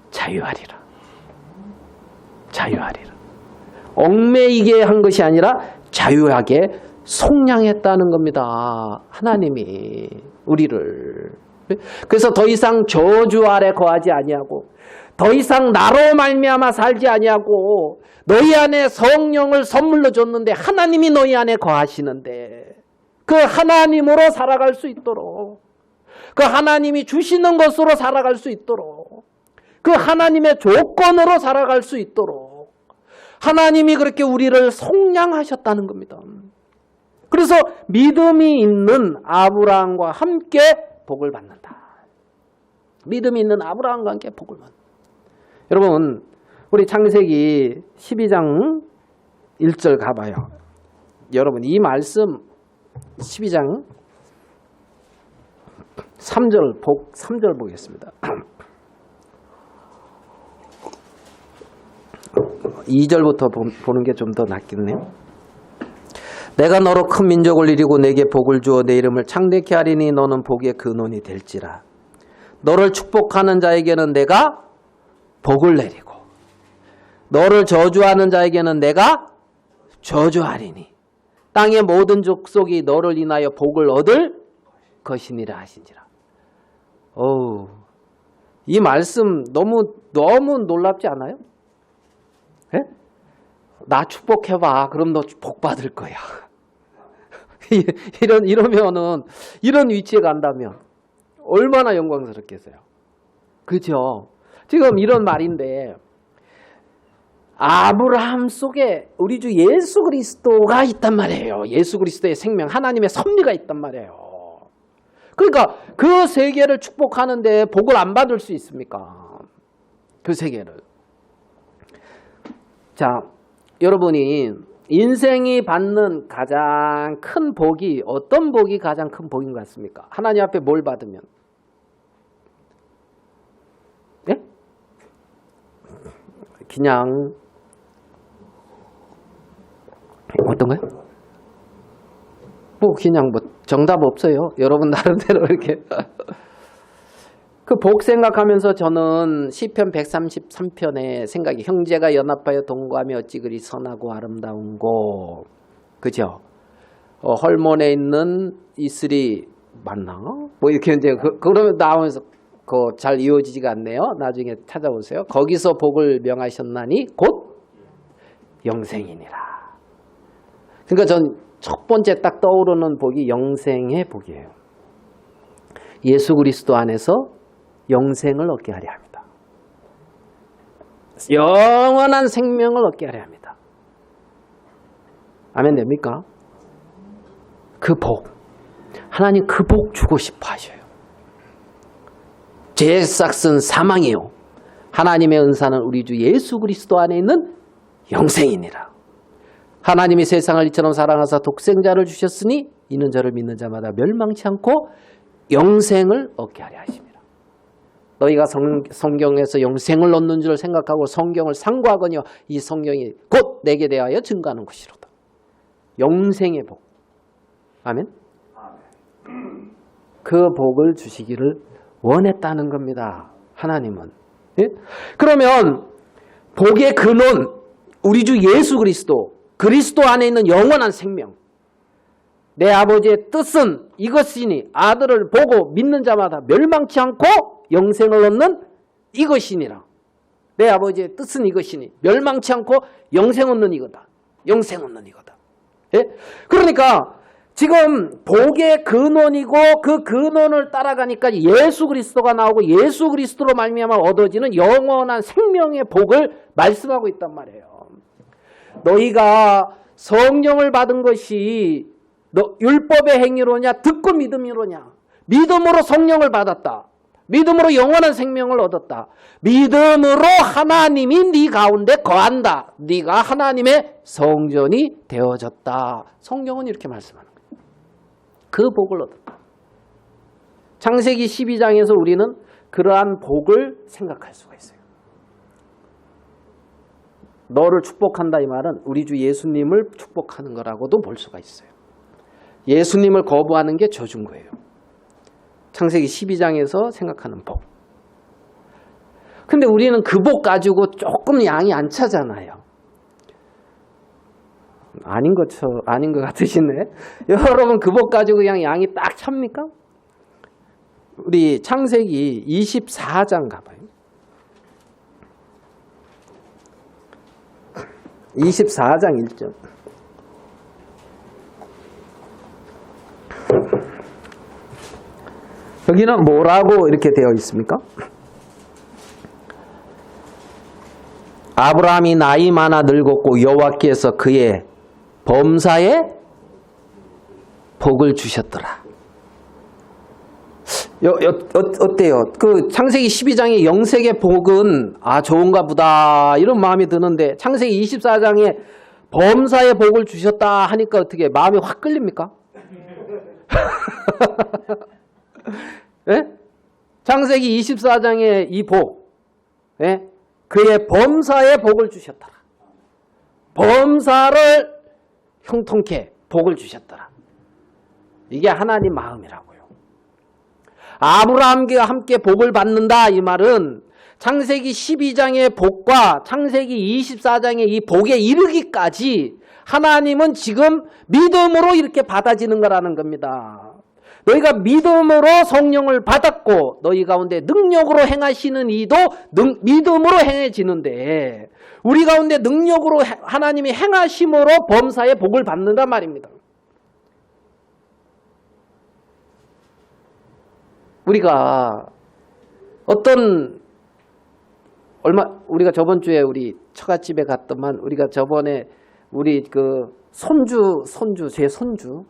자유하리라. 얽매이게 한 것이 아니라 자유하게 속량했다는 겁니다. 하나님이 우리를. 그래서 더 이상 저주 아래 거하지 아니하고, 더 이상 나로 말미암아 살지 아니하고, 너희 안에 성령을 선물로 줬는데 하나님이 너희 안에 거하시는데 그 하나님으로 살아갈 수 있도록, 그 하나님이 주시는 것으로 살아갈 수 있도록, 그 하나님의 조건으로 살아갈 수 있도록 하나님이 그렇게 우리를 속량하셨다는 겁니다. 그래서 믿음이 있는 아브라함과 함께 복을 받는다. 믿음이 있는 아브라함과 함께 복을 받는다. 여러분, 우리 창세기 12장 1절 가봐요. 여러분, 이 말씀 12장 3절 보겠습니다. 2절부터 보는 게 좀 더 낫겠네요. 내가 너로 큰 민족을 이루고 내게 복을 주어 내 이름을 창대케 하리니 너는 복의 근원이 될지라. 너를 축복하는 자에게는 내가 복을 내리고 너를 저주하는 자에게는 내가 저주하리니 땅의 모든 족속이 너를 인하여 복을 얻을 것이니라 하신지라. 이 말씀 너무 놀랍지 않아요? 예? 나 축복해봐. 그럼 너 복 받을 거야. 이러면은, 이런 위치에 간다면 얼마나 영광스럽겠어요. 그죠? 지금 이런 말인데, 아브라함 속에 우리 주 예수 그리스도가 있단 말이에요. 예수 그리스도의 생명, 하나님의 섭리가 있단 말이에요. 그러니까 그 세계를 축복하는데 복을 안 받을 수 있습니까? 그 세계를. 자, 여러분이 인생이 받는 가장 큰 복이, 어떤 복이 가장 큰 복인 것 같습니까? 하나님 앞에 뭘 받으면? 예? 그냥 어떤 거요? 그냥 정답 없어요. 여러분 나름대로 이렇게. 그 복 생각하면서 저는 시편 133편의 생각이, 형제가 연합하여 동거하며 어찌 그리 선하고 아름다운 곳. 그죠? 헐몬에 있는 이슬이 맞나? 이렇게 이제 그러면 나오면서 잘 이어지지가 않네요. 나중에 찾아보세요. 거기서 복을 명하셨나니 곧 영생이니라. 그러니까 전 첫 번째 딱 떠오르는 복이 영생의 복이에요. 예수 그리스도 안에서 영생을 얻게 하려 합니다. 영원한 생명을 얻게 하려 합니다. 아멘 됩니까? 그 복, 하나님 그 복 주고 싶어 하셔요. 죄의 싹은 사망이요 하나님의 은사는 우리 주 예수 그리스도 안에 있는 영생이니라. 하나님이 세상을 이처럼 사랑하사 독생자를 주셨으니 이는 저를 믿는 자마다 멸망치 않고 영생을 얻게 하려 하십니다. 너희가 성경에서 영생을 얻는 줄 생각하고 성경을 상고하거니와 이 성경이 곧 내게 대하여 증거하는 것이로다. 영생의 복. 아멘. 그 복을 주시기를 원했다는 겁니다. 하나님은. 예? 그러면 복의 근원 우리 주 예수 그리스도 안에 있는 영원한 생명. 내 아버지의 뜻은 이것이니 아들을 보고 믿는 자마다 멸망치 않고 영생을 얻는 이것이니라. 내 아버지의 뜻은 이것이니 멸망치 않고 영생 얻는 이거다. 영생 얻는 이거다. 예? 그러니까 지금 복의 근원이고 그 근원을 따라가니까 예수 그리스도가 나오고 예수 그리스도로 말미암아 얻어지는 영원한 생명의 복을 말씀하고 있단 말이에요. 너희가 성령을 받은 것이 율법의 행위로냐 듣고 믿음이로냐. 믿음으로 성령을 받았다. 믿음으로 영원한 생명을 얻었다. 믿음으로 하나님이 네 가운데 거한다. 네가 하나님의 성전이 되어졌다. 성경은 이렇게 말씀하는 거예요. 그 복을 얻었다. 창세기 12장에서 우리는 그러한 복을 생각할 수가 있어요. 너를 축복한다 이 말은 우리 주 예수님을 축복하는 거라고도 볼 수가 있어요. 예수님을 거부하는 게 저주인 거예요. 창세기 12장에서 생각하는 복. 근데 우리는 그 복 가지고 조금 양이 안 차잖아요. 아닌 것 같으시네. 여러분 그 복 가지고 그냥 양이 딱 찹니까? 우리 창세기 24장 가봐요. 24장 1절. 여기는 뭐라고 이렇게 되어 있습니까? 아브라함이 나이 많아 늙었고 여호와께서 그의 범사에 복을 주셨더라. 어때요? 그 창세기 12장의 영생의 복은 좋은가 보다 이런 마음이 드는데 창세기 24장에 범사의 복을 주셨다 하니까 어떻게 마음이 확 끌립니까? 예? 창세기 24장의 이 복, 예? 그의 범사의 복을 주셨더라. 범사를 형통케 복을 주셨더라. 이게 하나님 마음이라고요. 아브라함과 함께 복을 받는다 이 말은 창세기 12장의 복과 창세기 24장의 이 복에 이르기까지 하나님은 지금 믿음으로 이렇게 받아지는 거라는 겁니다. 너희가 믿음으로 성령을 받았고 너희 가운데 능력으로 행하시는 이도 믿음으로 행해지는데 우리 가운데 능력으로 하나님이 행하심으로 범사의 복을 받는단 말입니다. 우리가 우리가 저번 주에 우리 처갓집에 갔더만 우리가 저번에 우리 그 제 손주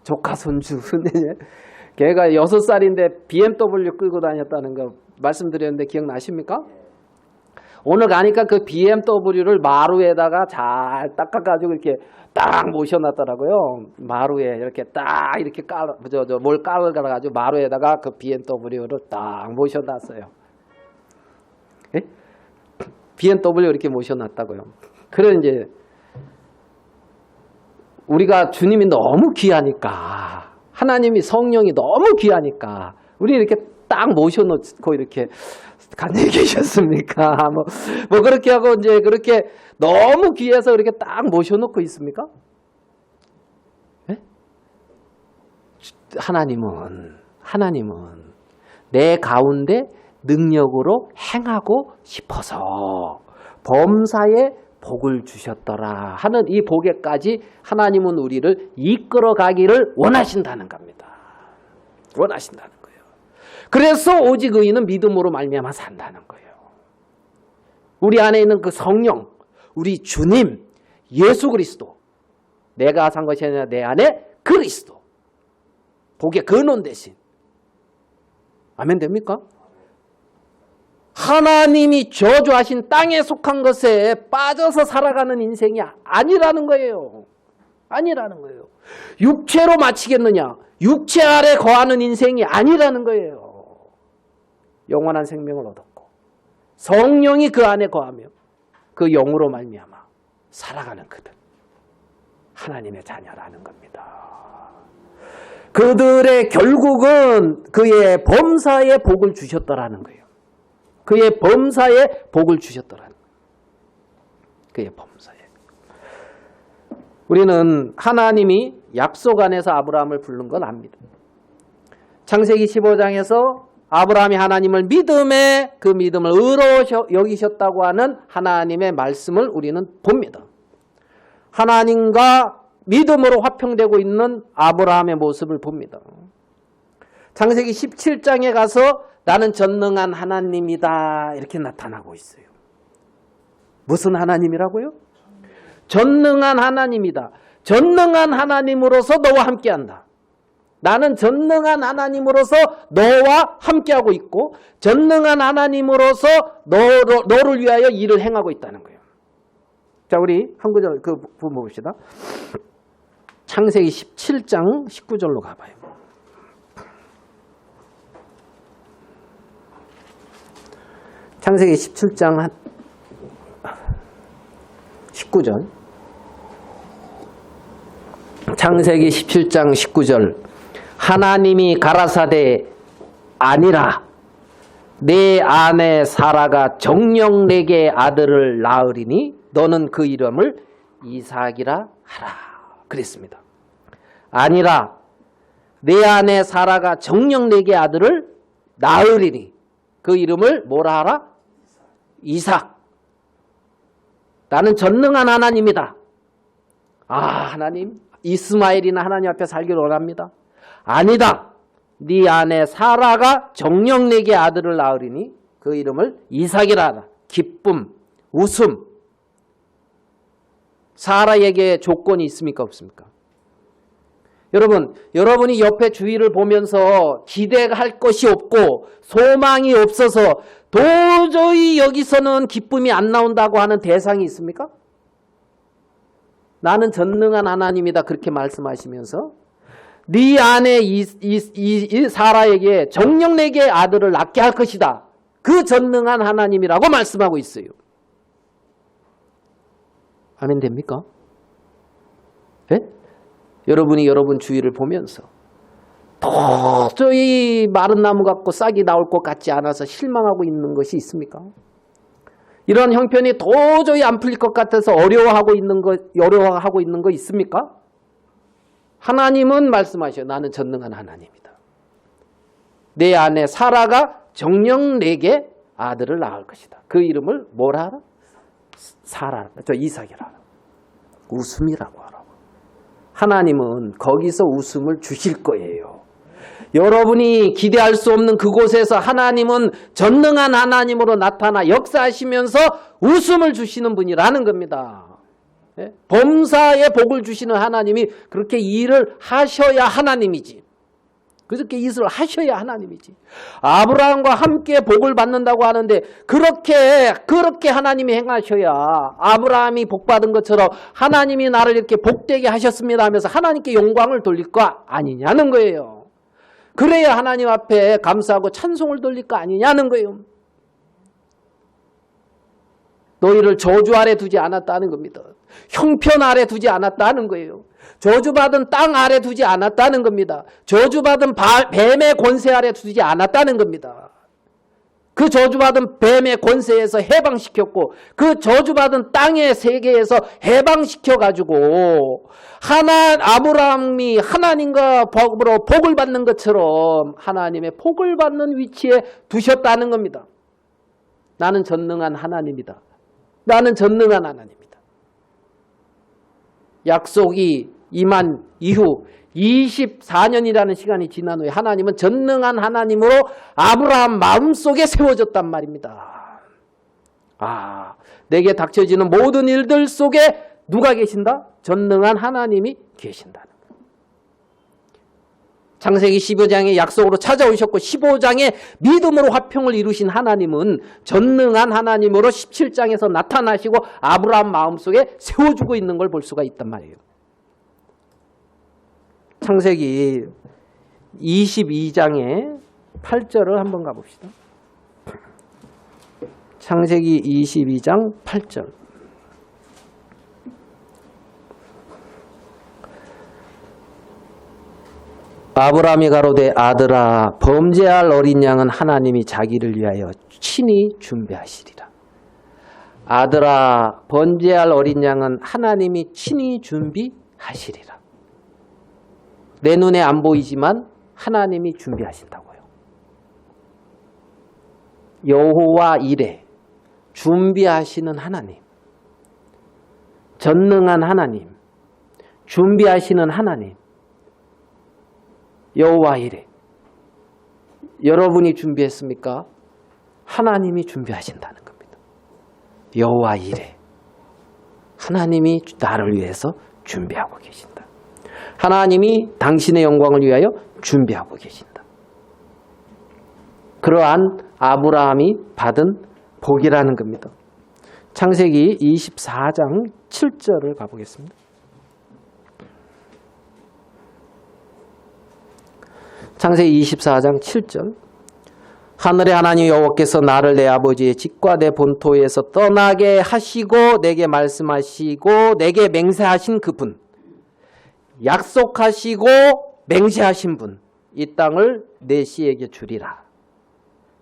조카 손주 걔가 6살인데 BMW 끌고 다녔다는 거 말씀드렸는데 기억나십니까? 오늘 가니까 그 BMW를 마루에다가 잘 닦아가지고 이렇게 딱 모셔놨더라고요. 마루에 이렇게 딱 이렇게 뭘 깔아가지고 마루에다가 그 BMW를 딱 모셔놨어요. 예? BMW 이렇게 모셔놨다고요. 그래 이제 우리가 주님이 너무 귀하니까 하나님이 성령이 너무 귀하니까 우리 이렇게 딱 모셔놓고 이렇게 간절히 계셨습니까? 뭐 그렇게 하고 이제 그렇게 너무 귀해서 이렇게 딱 모셔놓고 있습니까? 네? 하나님은 내 가운데 능력으로 행하고 싶어서 범사에 복을 주셨더라 하는 이 복에까지 하나님은 우리를 이끌어 가기를 원하신다는 겁니다. 원하신다는 거예요. 그래서 오직 의인은 믿음으로 말미암아 산다는 거예요. 우리 안에 있는 그 성령, 우리 주님, 예수 그리스도. 내가 산 것이 아니라 내 안에 그리스도. 복의 근원 대신. 아멘 됩니까? 하나님이 저주하신 땅에 속한 것에 빠져서 살아가는 인생이 아니라는 거예요. 아니라는 거예요. 육체로 마치겠느냐? 육체 아래 거하는 인생이 아니라는 거예요. 영원한 생명을 얻었고 성령이 그 안에 거하며 그 영으로 말미암아 살아가는 그들. 하나님의 자녀라는 겁니다. 그들의 결국은 그의 범사에 복을 주셨더라는 거예요. 그의 범사에 복을 주셨더라는 거예요. 그의 범사에. 우리는 하나님이 약속 안에서 아브라함을 부른 걸 압니다. 창세기 15장에서 아브라함이 하나님을 믿음에 그 믿음을 의로 여기셨다고 하는 하나님의 말씀을 우리는 봅니다. 하나님과 믿음으로 화평되고 있는 아브라함의 모습을 봅니다. 창세기 17장에 가서 나는 전능한 하나님이다 이렇게 나타나고 있어요. 무슨 하나님이라고요? 전능한 하나님이다. 전능한 하나님으로서 너와 함께한다. 나는 전능한 하나님으로서 너와 함께하고 있고 전능한 하나님으로서 너를 위하여 일을 행하고 있다는 거예요. 자, 우리 한 구절 그 부분 봅시다. 창세기 17장 19절로 가봐요. 창세기 17장 19절. 창세기 17장 19절. 하나님이 가라사대 아니라 내 아내 사라가 정녕 내게 아들을 낳으리니 너는 그 이름을 이삭이라 하라. 그랬습니다. 아니라 내 아내 사라가 정녕 내게 아들을 낳으리니 그 이름을 뭐라 하라? 이삭. 나는 전능한 하나님이다. 아, 하나님 이스마엘이나 하나님 앞에 살기를 원합니다. 아니다. 네 아내 사라가 정녕 내게 아들을 낳으리니 그 이름을 이삭이라 하라. 기쁨, 웃음. 사라에게 조건이 있습니까? 없습니까? 여러분, 여러분이 옆에 주위를 보면서 기대할 것이 없고 소망이 없어서 도저히 여기서는 기쁨이 안 나온다고 하는 대상이 있습니까? 나는 전능한 하나님이다 그렇게 말씀하시면서 네 아내 이 사라에게 정녕 내게 아들을 낳게 할 것이다. 그 전능한 하나님이라고 말씀하고 있어요. 아멘 됩니까? 네? 여러분이 여러분 주위를 보면서 도저히 마른 나무 같고 싹이 나올 것 같지 않아서 실망하고 있는 것이 있습니까? 이런 형편이 도저히 안 풀릴 것 같아서 어려워하고 있는 거 있습니까? 하나님은 말씀하셔요. 나는 전능한 하나님이다. 내 아내 사라가 정녕 내게 아들을 낳을 것이다. 그 이름을 뭐라 하라? 사라, 이삭이라 하라. 웃음이라고 하라고. 하나님은 거기서 웃음을 주실 거예요. 여러분이 기대할 수 없는 그곳에서 하나님은 전능한 하나님으로 나타나 역사하시면서 웃음을 주시는 분이라는 겁니다. 범사에 복을 주시는 하나님이 그렇게 일을 하셔야 하나님이지. 그렇게 일을 하셔야 하나님이지. 아브라함과 함께 복을 받는다고 하는데 그렇게 하나님이 행하셔야 아브라함이 복받은 것처럼 하나님이 나를 이렇게 복되게 하셨습니다 하면서 하나님께 영광을 돌릴 거 아니냐는 거예요. 그래야 하나님 앞에 감사하고 찬송을 돌릴 거 아니냐는 거예요. 너희를 저주 아래 두지 않았다는 겁니다. 형편 아래 두지 않았다는 거예요. 저주받은 땅 아래 두지 않았다는 겁니다. 저주받은 뱀의 권세 아래 두지 않았다는 겁니다. 그 저주받은 뱀의 권세에서 해방시켰고 그 저주받은 땅의 세계에서 해방시켜가지고 아브라함이 하나님과 법으로 복을 받는 것처럼 하나님의 복을 받는 위치에 두셨다는 겁니다. 나는 전능한 하나님이다. 나는 전능한 하나님이다. 약속이 임한 이후 24년이라는 시간이 지난 후에 하나님은 전능한 하나님으로 아브라함 마음속에 세워졌단 말입니다. 내게 닥쳐지는 모든 일들 속에 누가 계신다? 전능한 하나님이 계신다는 거예요. 창세기 15장의 약속으로 찾아오셨고 15장의 믿음으로 화평을 이루신 하나님은 전능한 하나님으로 17장에서 나타나시고 아브라함 마음속에 세워주고 있는 걸 볼 수가 있단 말이에요. 창세기 22장의 8절을 한번 가봅시다. 창세기 22장 8절. 아브라함이 가로되 아들아 범죄할 어린 양은 하나님이 자기를 위하여 친히 준비하시리라. 아들아 범죄할 어린 양은 하나님이 친히 준비하시리라. 내 눈에 안 보이지만 하나님이 준비하신다고요. 여호와 이레, 준비하시는 하나님, 전능한 하나님, 준비하시는 하나님, 여호와 이레. 여러분이 준비했습니까? 하나님이 준비하신다는 겁니다. 여호와 이레. 하나님이 나를 위해서 준비하고 계신다. 하나님이 당신의 영광을 위하여 준비하고 계신다. 그러한 아브라함이 받은 복이라는 겁니다. 창세기 24장 7절을 가보겠습니다. 창세기 24장 7절. 하늘의 하나님 여호와께서 나를 내 아버지의 집과 내 본토에서 떠나게 하시고 내게 말씀하시고 내게 맹세하신 그분, 약속하시고 맹세하신 분, 이 땅을 내 씨에게 주리라.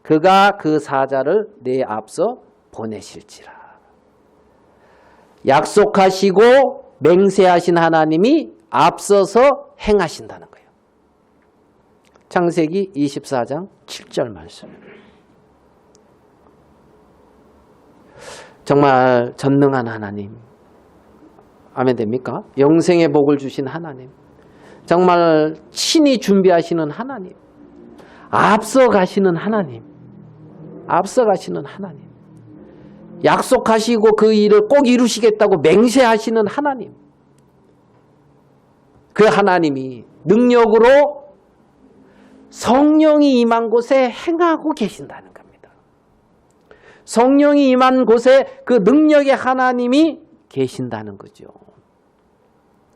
그가 그 사자를 내 앞서 보내실지라. 약속하시고 맹세하신 하나님이 앞서서 행하신다는 거예요. 창세기 24장 7절 말씀. 정말 전능한 하나님. 아멘 됩니까? 영생의 복을 주신 하나님. 정말 친히 준비하시는 하나님. 앞서 가시는 하나님. 앞서 가시는 하나님. 약속하시고 그 일을 꼭 이루시겠다고 맹세하시는 하나님. 그 하나님이 능력으로 성령이 임한 곳에 행하고 계신다는 겁니다. 성령이 임한 곳에 그 능력의 하나님이 계신다는 거죠.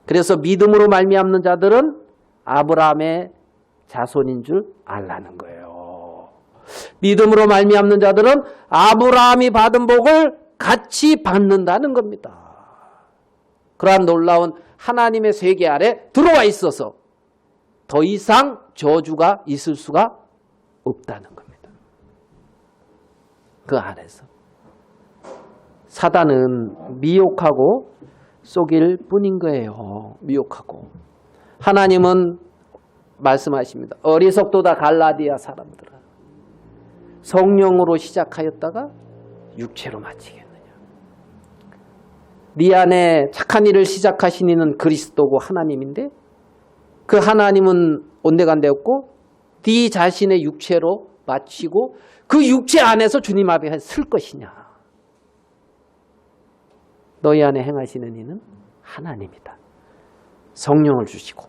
그래서 믿음으로 말미암는 자들은 아브라함의 자손인 줄 알라는 거예요. 믿음으로 말미암는 자들은 아브라함이 받은 복을 같이 받는다는 겁니다. 그러한 놀라운 하나님의 세계 아래 들어와 있어서 더 이상 저주가 있을 수가 없다는 겁니다. 그 안에서 사단은 미혹하고 속일 뿐인 거예요. 미혹하고. 하나님은 말씀하십니다. 어리석도다 갈라디아 사람들아. 성령으로 시작하였다가 육체로 마치겠느냐. 네 안에 착한 일을 시작하신 이는 그리스도고 하나님인데 그 하나님은 온데간데없고 네 자신의 육체로 마치고 그 육체 안에서 주님 앞에 설 것이냐. 너희 안에 행하시는 이는 하나님이다. 성령을 주시고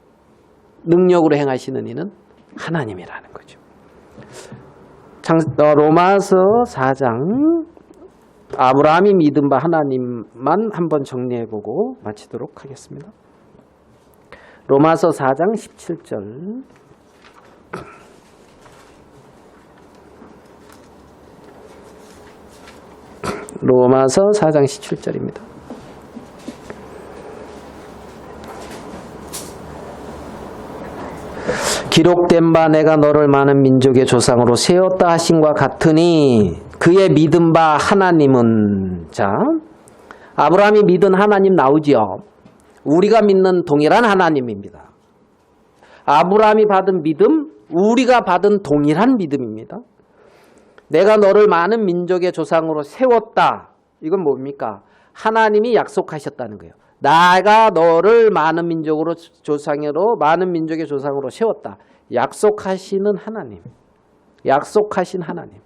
능력으로 행하시는 이는 하나님이라는 거죠. 로마서 4장 아브라함이 믿은 바 하나님만 한번 정리해보고 마치도록 하겠습니다. 로마서 4장 17절. 로마서 4장 17절입니다. 기록된 바 내가 너를 많은 민족의 조상으로 세웠다 하신과 같으니 그의 믿은 바 하나님은, 자, 아브라함이 믿은 하나님 나오지요. 우리가 믿는 동일한 하나님입니다. 아브라함이 받은 믿음, 우리가 받은 동일한 믿음입니다. 내가 너를 많은 민족의 조상으로 세웠다. 이건 뭡니까? 하나님이 약속하셨다는 거예요. 내가 너를 많은 민족으로 조상으로 많은 민족의 조상으로 세웠다. 약속하시는 하나님. 약속하신 하나님.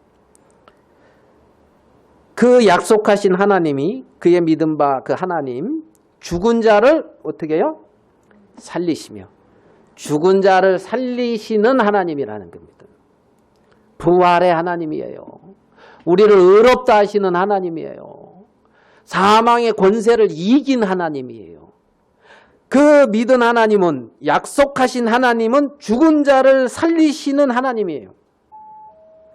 그 약속하신 하나님이 그의 믿음 바 그 하나님 죽은 자를 어떻게 해요? 살리시며 죽은 자를 살리시는 하나님이라는 겁니다. 부활의 하나님이에요. 우리를 의롭다 하시는 하나님이에요. 사망의 권세를 이긴 하나님이에요. 그 믿은 하나님은 약속하신 하나님은 죽은 자를 살리시는 하나님이에요.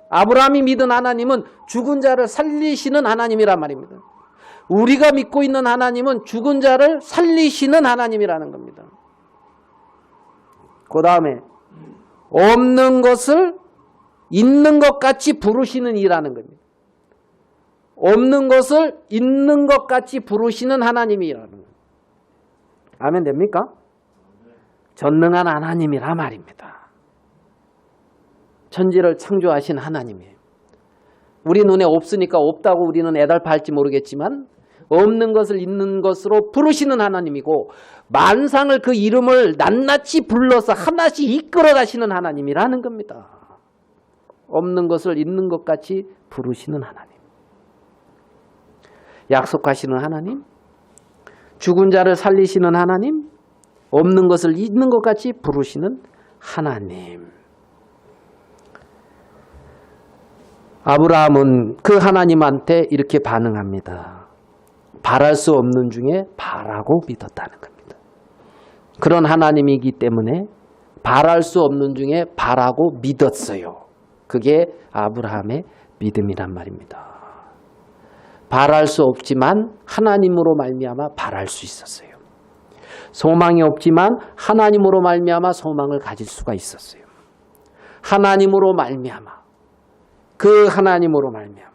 아브라함이 믿은 하나님은 죽은 자를 살리시는 하나님이란 말입니다. 우리가 믿고 있는 하나님은 죽은 자를 살리시는 하나님이라는 겁니다. 그 다음에 없는 것을 있는 것 같이 부르시는 이라는 겁니다. 없는 것을 있는 것 같이 부르시는 하나님이라는 겁니다. 아멘 됩니까? 전능한 하나님이라 말입니다. 천지를 창조하신 하나님이에요. 우리 눈에 없으니까 없다고 우리는 애달파할지 모르겠지만 없는 것을 있는 것으로 부르시는 하나님이고 만상을 그 이름을 낱낱이 불러서 하나씩 이끌어 가시는 하나님이라는 겁니다. 없는 것을 있는 것 같이 부르시는 하나님. 약속하시는 하나님, 죽은 자를 살리시는 하나님, 없는 것을 있는 것 같이 부르시는 하나님. 아브라함은 그 하나님한테 이렇게 반응합니다. 바랄 수 없는 중에 바라고 믿었다는 겁니다. 그런 하나님이기 때문에 바랄 수 없는 중에 바라고 믿었어요. 그게 아브라함의 믿음이란 말입니다. 바랄 수 없지만 하나님으로 말미암아 바랄 수 있었어요. 소망이 없지만 하나님으로 말미암아 소망을 가질 수가 있었어요. 하나님으로 말미암아 그 하나님으로 말미암아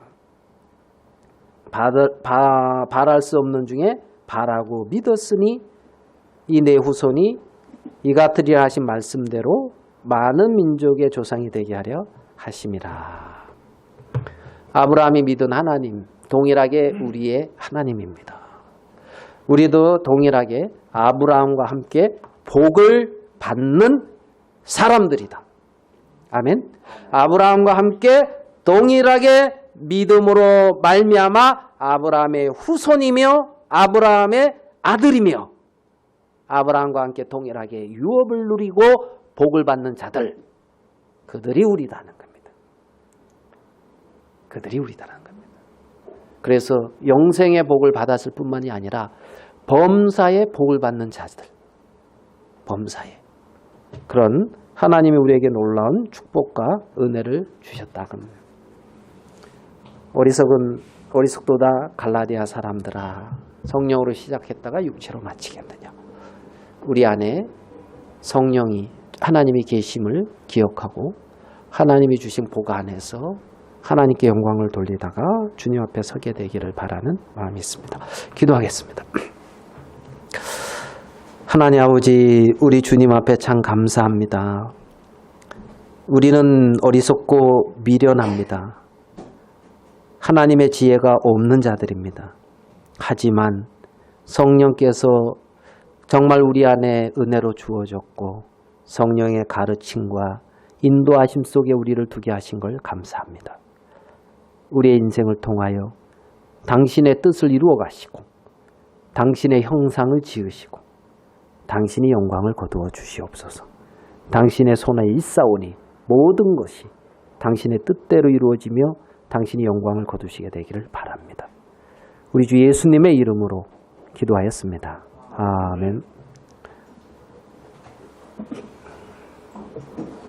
바랄 수 없는 중에 바라고 믿었으니 이 내 후손이 이 같으리라 하신 말씀대로 많은 민족의 조상이 되게 하려 하심이라. 아브라함이 믿은 하나님 동일하게 우리의 하나님입니다. 우리도 동일하게 아브라함과 함께 복을 받는 사람들이다. 아멘. 아브라함과 함께 동일하게 믿음으로 말미암아 아브라함의 후손이며 아브라함의 아들이며 아브라함과 함께 동일하게 유업을 누리고 복을 받는 자들, 그들이 우리다는 겁니다. 그들이 우리다는 겁니다. 그래서 영생의 복을 받았을 뿐만이 아니라 범사의 복을 받는 자들, 범사의 그런 하나님이 우리에게 놀라운 축복과 은혜를 주셨다. 어리석도다 갈라디아 사람들아, 성령으로 시작했다가 육체로 마치겠느냐. 우리 안에 성령이 하나님이 계심을 기억하고 하나님이 주신 복 안에서 하나님께 영광을 돌리다가 주님 앞에 서게 되기를 바라는 마음이 있습니다. 기도하겠습니다. 하나님 아버지, 우리 주님 앞에 참 감사합니다. 우리는 어리석고 미련합니다. 하나님의 지혜가 없는 자들입니다. 하지만 성령께서 정말 우리 안에 은혜로 주어졌고 성령의 가르침과 인도하심 속에 우리를 두게 하신 걸 감사합니다. 우리의 인생을 통하여 당신의 뜻을 이루어 가시고 당신의 형상을 지으시고 당신이 영광을 거두어 주시옵소서. 당신의 손에 있사오니 모든 것이 당신의 뜻대로 이루어지며 당신이 영광을 거두시게 되기를 바랍니다. 우리 주 예수님의 이름으로 기도하였습니다. 아멘.